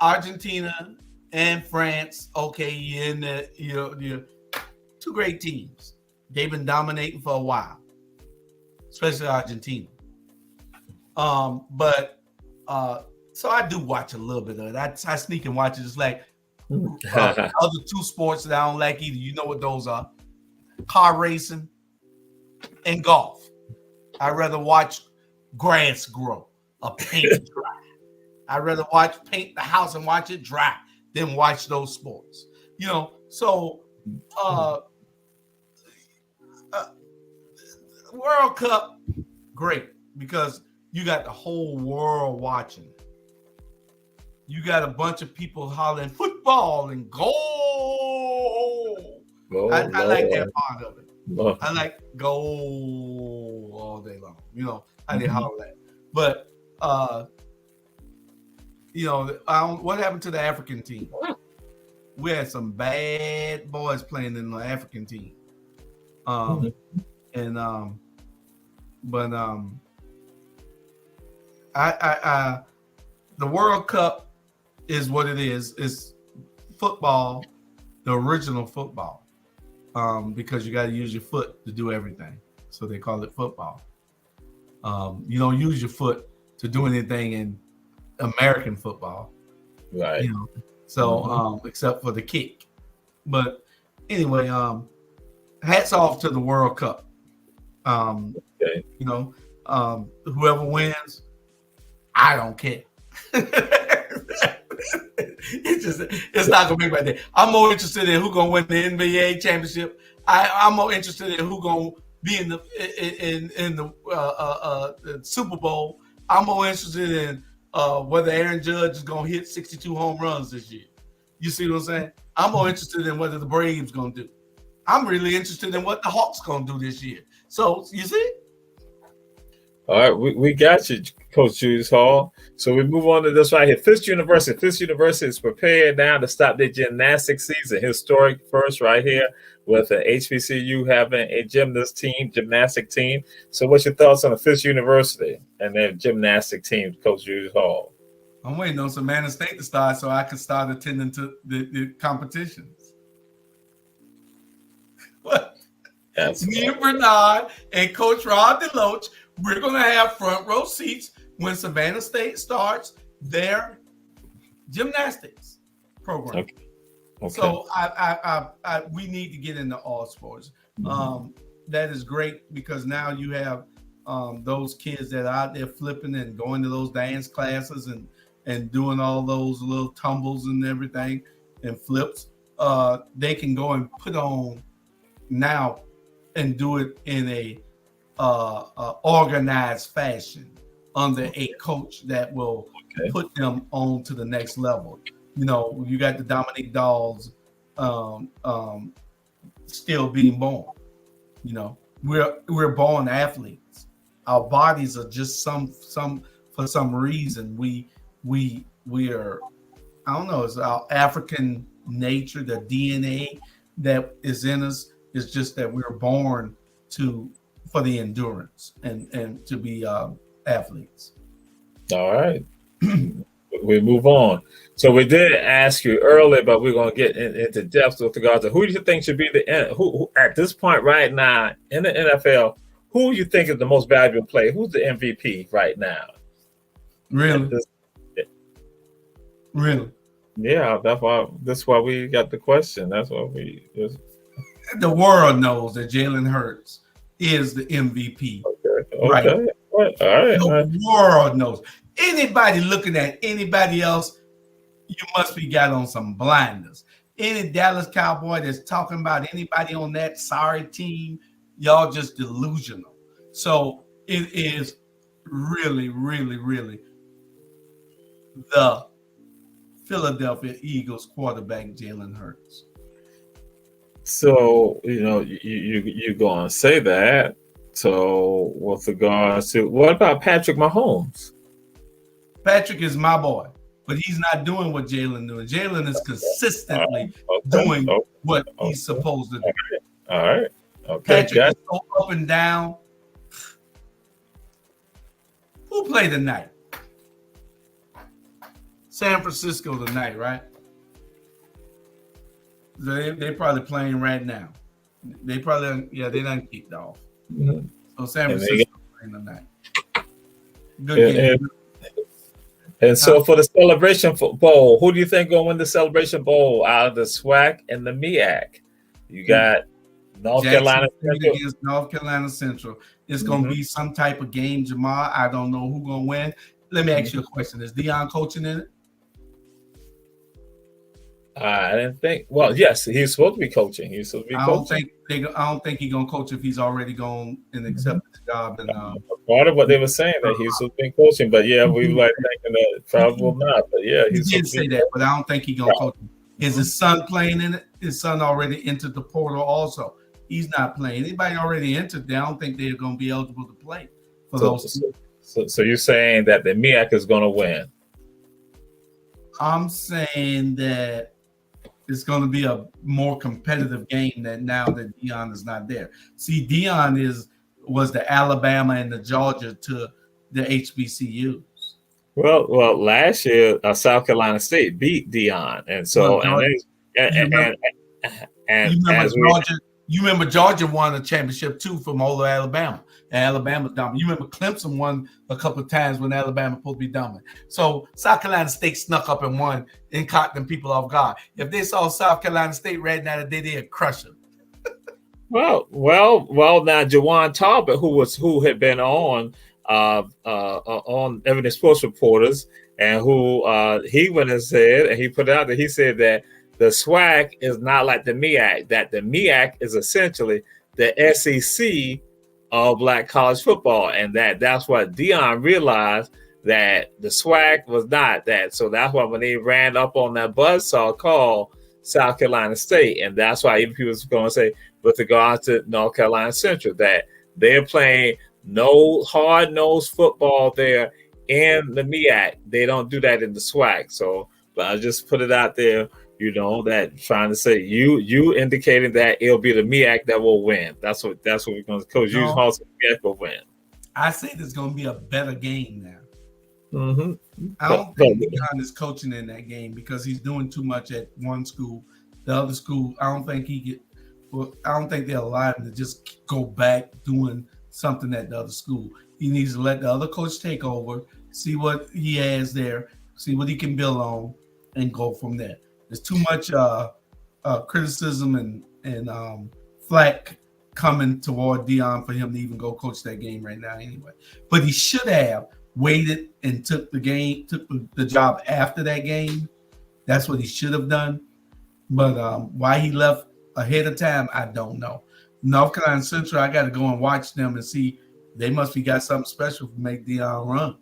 Argentina and France, okay, you're two great teams. They've been dominating for a while, especially Argentina. So I do watch a little bit of it. I sneak and watch it. It's like other two sports that I don't like either. You know what those are? Car racing and golf. I'd rather watch grass grow or paint dry. I'd rather paint the house and watch it dry than watch those sports. So World Cup, great, because you got the whole world watching. You got a bunch of people hollering football and goal. I like that part of it. I like goal all day long. I didn't holler that. But what happened to the African team? We had some bad boys playing in the African team. The World Cup is what it is. It's football, the original football, because you got to use your foot to do everything. So they call it football. You don't use your foot to do anything in American football, right? So except for the kick. But anyway, hats off to the World Cup. Okay. Whoever wins, I don't care. It's not gonna make my day. I'm more interested in who's gonna win the NBA championship. I'm more interested in who's gonna be in the Super Bowl. I'm more interested in whether Aaron Judge is gonna hit 62 home runs this year. You see what I'm saying? I'm more interested in whether the Braves gonna do. I'm really interested in what the Hawks gonna do this year. So you see. All right, we got you, Coach Julius Hall. So we move on to this right here. Fisk University. Fisk University is prepared now to stop their gymnastics season. Historic first right here with the HBCU having a gymnastic team. So what's your thoughts on the Fisk University and their gymnastic team, Coach Julius Hall? I'm waiting on Savannah State to start so I can start attending to the competitions. What? Me and Bernard and Coach Rod DeLoach, we're going to have front row seats when Savannah State starts their gymnastics program. Okay. So we need to get into all sports. That is great because now you have those kids that are out there flipping and going to those dance classes and doing all those little tumbles and everything and flips. they can go and put on now and do it in a organized fashion under a coach that will put them on to the next level. You got the Dominique Dawes still being born. We're born athletes. Our bodies are just for some reason we are, I don't know, it's our African nature, the DNA that is in us. It's just that we're born for the endurance and to be athletes. All right. We move on. So we did ask you earlier, but we're going to get into depth with regards to who do you think should be who at this point right now in the NFL, who you think is the most valuable player? Who's the MVP right now? Really? Really? Yeah, that's why we got the question. That's why the world knows that Jalen Hurts is the MVP. Okay. Right? All right. The world knows. Anybody looking at anybody else, you must be got on some blinders. Any Dallas Cowboy that's talking about anybody on that sorry team, y'all just delusional. So it is really, really, really the Philadelphia Eagles quarterback, Jalen Hurts. So, you're going to say that. So, with regards to, what about Patrick Mahomes? Patrick is my boy, but he's not doing what Jalen doing. Jalen is consistently doing what he's supposed to do. All right. Okay. Patrick is so up and down. Who played tonight? San Francisco tonight, right? They're probably playing right now. They probably, they done kicked off. Mm-hmm. So San Francisco playing tonight. Good game. And so for the Celebration Bowl, who do you think going to win the Celebration Bowl out of the SWAC and the MEAC? You got North Carolina Central against North Carolina Central. It's going to be some type of game, Jamal. I don't know who's going to win. Let me ask you a question. Is Deion coaching in it? I didn't think. Well, yes, he's supposed to be coaching. I don't think he's gonna coach if he's already gone and accepted the job. And part of what they were saying that he's supposed to be coaching, but we were thinking that probably not. But yeah, he did say that, but I don't think he's gonna coach. Is his son playing in it? His son already entered the portal. Also, he's not playing. Anybody already entered, I don't think they're gonna be eligible to play for those. So you're saying that the MEAC is gonna win? I'm saying that it's going to be a more competitive game than now that Deion is not there. See, Deion was the Alabama and the Georgia to the HBCUs. Well, last year South Carolina State beat Deion, and so you remember Georgia won a championship too from Ola, Alabama, and Alabama's dominant. You remember Clemson won a couple of times when Alabama supposed to be dominant. So South Carolina State snuck up and won and caught them people off guard. If they saw South Carolina State right now today, they'd crush them. Well. Now Jawan Talbot, who had been on Ebony Sports Reporters, and who he went and said, and he put out that he said that the SWAC is not like the MEAC, that the MEAC is essentially the SEC of Black college football, and that's what Deion realized, that the SWAC was not that. So that's why when they ran up on that buzzsaw called South Carolina State, and that's why even people was going to say with regards to North Carolina Central that they're playing no hard-nosed football there in the MEAC. They don't do that in the SWAC. So, but I just put it out there. That trying to say you indicating that it'll be the MEAC that will win. That's what we're going to coach. You also MEAC will win. I say there's going to be a better game now. Mm-hmm. I don't think Deion is coaching in that game because he's doing too much at one school. The other school, I don't think they'll allow him to just go back doing something at the other school. He needs to let the other coach take over, see what he has there, see what he can build on, and go from there. There's too much criticism and flack coming toward Deion for him to even go coach that game right now anyway. But he should have waited and took the job after that game. That's what he should have done. But why he left ahead of time, I don't know. North Carolina Central, I got to go and watch them and see. They must be got something special to make Deion run.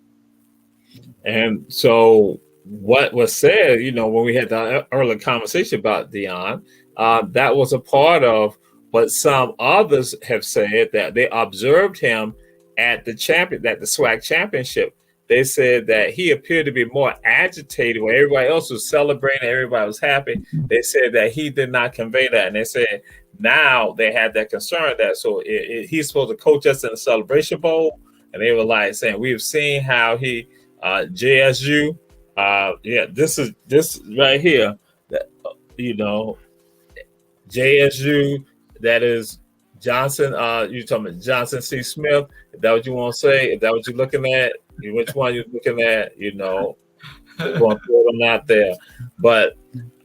And so what was said, when we had the earlier conversation about Deion, that was a part of what some others have said, that they observed him at the SWAC championship. They said that he appeared to be more agitated when everybody else was celebrating, everybody was happy. They said that he did not convey that. And they said now they had that concern that he's supposed to coach us in the Celebration Bowl. And they were like saying, we've seen how he JSU, this right here, that JSU, that is Johnson. You talking about Johnson C. Smith? Is that what you want to say? Is that what you're looking at? Which one you're looking at? We're going to throw them out there. But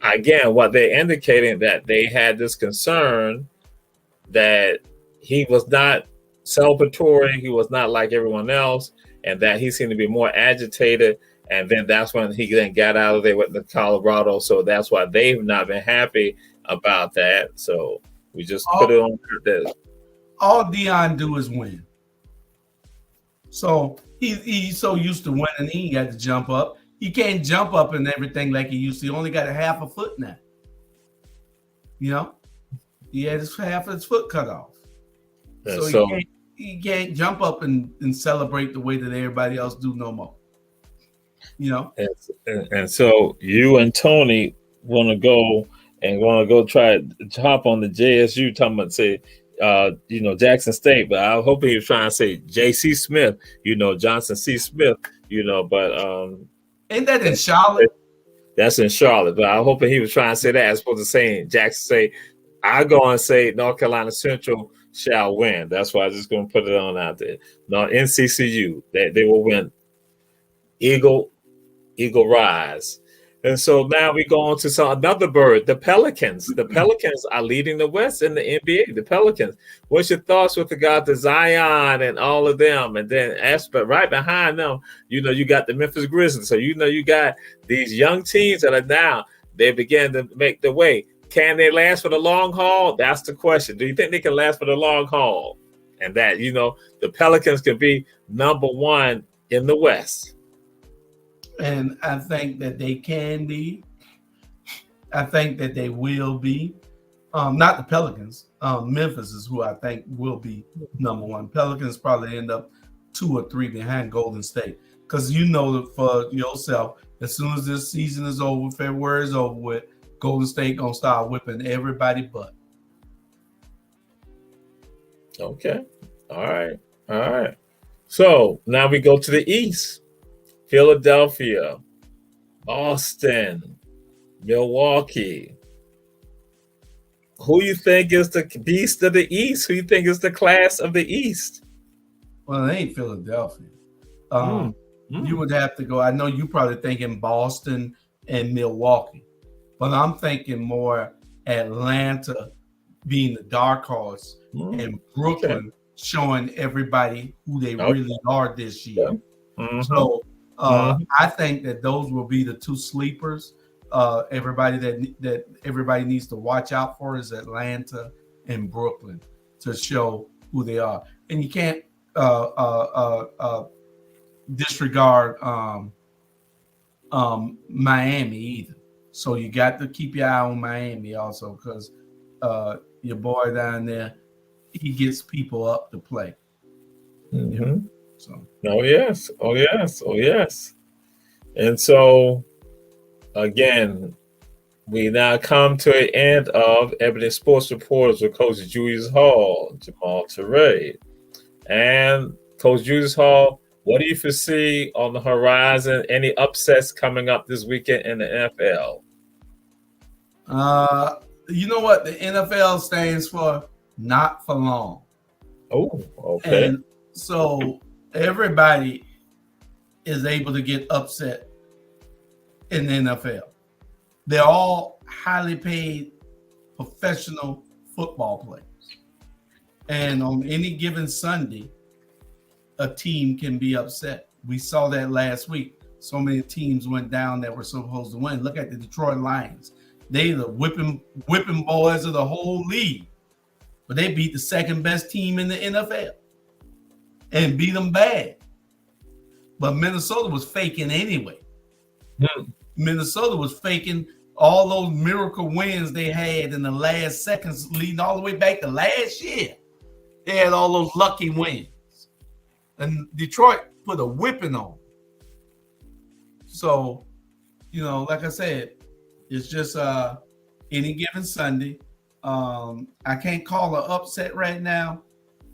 again, what they're indicating that they had this concern that he was not celebratory, he was not like everyone else, and that he seemed to be more agitated. And then that's when he then got out of there with the Colorado. So that's why they've not been happy about that. So we just put it on there. All Deion do is win. So he's so used to winning, he ain't got to jump up. He can't jump up and everything like he used to. He only got a half a foot now. He had half of his foot cut off. So he can't jump up and celebrate the way that everybody else do no more. And so you and Tony want to go try to hop on the JSU, talking about say, Jackson State, but I hope he was trying to say J.C. Smith, Johnson C. Smith, but ain't that in Charlotte? That's in Charlotte, but I hope he was trying to say that as opposed to saying Jackson State. I go and say North Carolina Central shall win. That's why I'm just going to put it on out there. No, NCCU, they will win. Eagle rise. And so now we go on to another bird, the Pelicans. The Pelicans are leading the West in the NBA. The Pelicans. What's your thoughts with regard to Zion and all of them? And then right behind them, you got the Memphis Grizzlies. So you got these young teams that are now, they begin to make the way. Can they last for the long haul? That's the question. Do you think they can last for the long haul? And that, the Pelicans can be number one in the West. And I think that they can be. I think that they will be. Not the Pelicans. Memphis is who I think will be number one. Pelicans probably end up 2 or 3 behind Golden State. Because for yourself, as soon as this season is over, February is over with, Golden State going to start whipping everybody butt. Okay. All right. So now we go to the East. Philadelphia, Boston, Milwaukee. Who you think is the beast of the East? Who you think is the class of the East? Well, it ain't Philadelphia. You would have to go. I know you probably thinking Boston and Milwaukee, but I'm thinking more Atlanta being the dark horse and Brooklyn showing everybody who they really are this year. So I think that those will be the 2 sleepers. Everybody that everybody needs to watch out for is Atlanta and Brooklyn to show who they are. And you can't disregard Miami either. So you got to keep your eye on Miami also, because your boy down there, he gets people up to play. So. Oh yes. And so again, we now come to the end of Ebony Sports Reporters with Coach Julius Hall, Jamal Teray. And Coach Julius Hall, what do you foresee on the horizon? Any upsets coming up this weekend in the NFL? You know what the NFL stands for? Not for long. Oh, okay. And so everybody is able to get upset in the NFL. They're all highly paid professional football players. And on any given Sunday, a team can be upset. We saw that last week. So many teams went down that were supposed to win. Look at the Detroit Lions. They the whipping boys of the whole league. But they beat the second best team in the NFL and beat them bad. But Minnesota was faking anyway. Minnesota was faking all those miracle wins they had in the last seconds, leading all the way back to last year. They had all those lucky wins. And Detroit put a whipping on. So, like I said, it's just any given Sunday. I can't call an upset right now,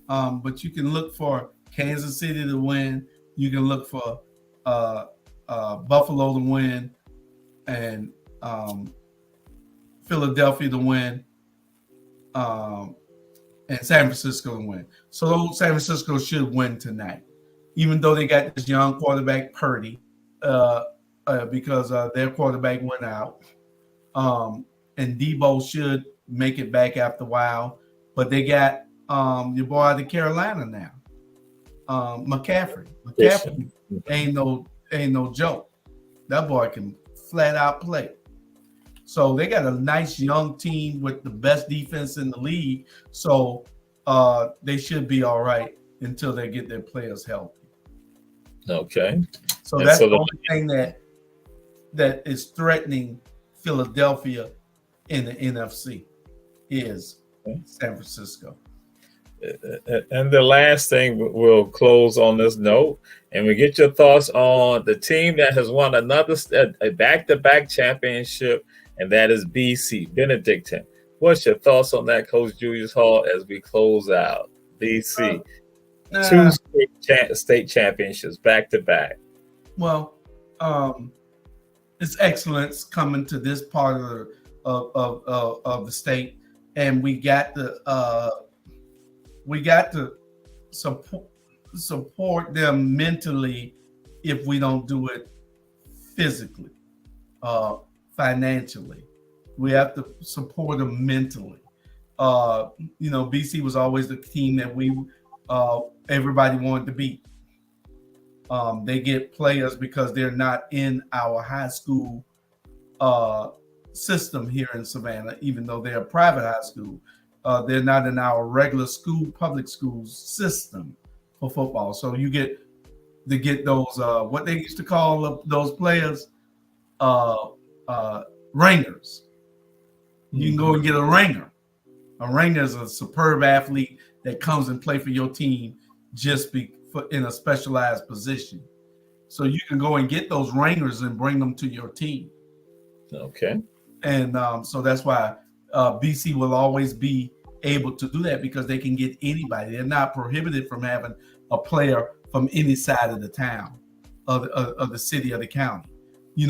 but you can look for Kansas City to win. You can look for Buffalo to win and Philadelphia to win and San Francisco to win. So San Francisco should win tonight, even though they got this young quarterback, Purdy, because their quarterback went out. And Debo should make it back after a while. But they got your boy out of Carolina now. McCaffrey. McCaffrey ain't no joke. That boy can flat out play. So they got a nice young team with the best defense in the league. So they should be all right until they get their players healthy. Okay. So that's the only thing that is threatening Philadelphia in the NFC is San Francisco. And the last thing, we'll close on this note, and we get your thoughts on the team that has won a back-to-back championship, and that is BC, Benedictine. What's your thoughts on that, Coach Julius Hall, as we close out? BC, two state championships back-to-back. Well, it's excellence coming to this part of the state, and we got to support them mentally if we don't do it physically, financially. We have to support them mentally. BC was always the team that everybody wanted to beat. They get players because they're not in our high school system here in Savannah, even though they're a private high school. They're not in our regular school, public schools system for football. So you get those, what they used to call those players, ringers. You can go and get a ringer. A ringer is a superb athlete that comes and play for your team in a specialized position. So you can go and get those ringers and bring them to your team. Okay. And so that's why BC will always be able to do that, because they can get anybody. They're not prohibited from having a player from any side of the town, of the city, or the county. In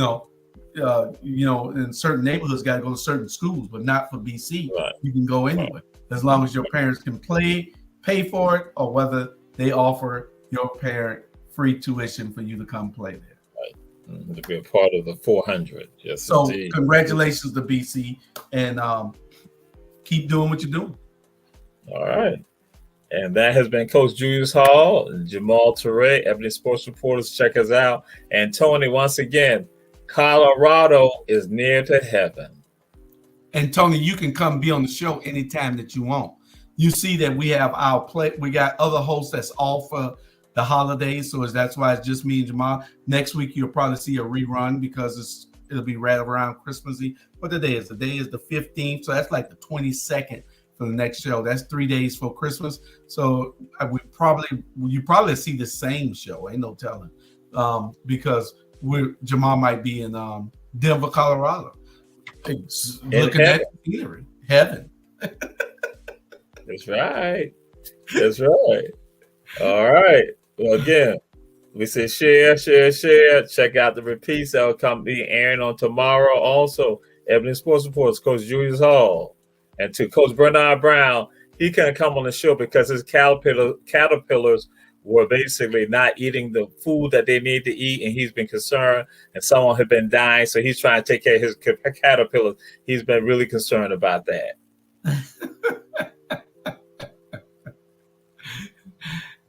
certain neighborhoods, got to go to certain schools, but not for BC. Right. You can go anywhere as long as your parents can pay for it, or whether they offer your parent free tuition for you to come play there. Right. To be a part of the 400. Yes. So indeed. Congratulations to BC, and keep doing what you're doing. All right. And that has been Coach Julius Hall and Jamal Toure, Ebony Sports Reporters. Check us out. And Tony, once again, Colorado is near to heaven. And Tony, you can come be on the show anytime that you want. You see that we have we got other hosts that's off for the holidays, so that's why it's just me and Jamal. Next week you'll probably see a rerun because it'll be right around Christmas Eve. What today is? Today is the 15th, so that's like the 22nd for the next show. That's 3 days for Christmas. So you probably see the same show. Ain't no telling, because Jamal might be in Denver, Colorado, looking at scenery, heaven. That's right. That's right. All right. Well, again, we say share. Check out the repeats that will be airing on tomorrow. Also, Ebony Sports Reporters, Coach Julius Hall, and to Coach Brittnay Brown. He couldn't come on the show because his caterpillars were basically not eating the food that they need to eat, and he's been concerned, and someone had been dying, so he's trying to take care of his caterpillars. He's been really concerned about that.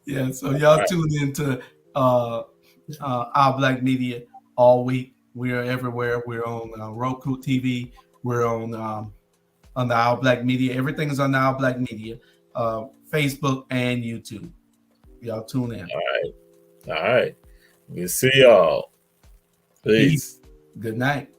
Yeah, so y'all tune into Our Black Media all week. We are everywhere. We're on Roku TV. We're on the Our Black Media. Everything is on the Our Black Media, Facebook and YouTube. Y'all tune in. All right. We'll see y'all. Peace. Good night.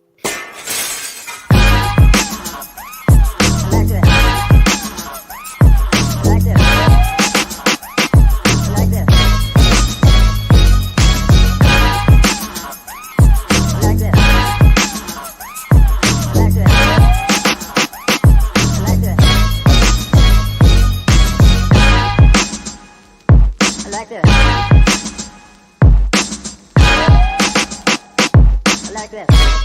Like this.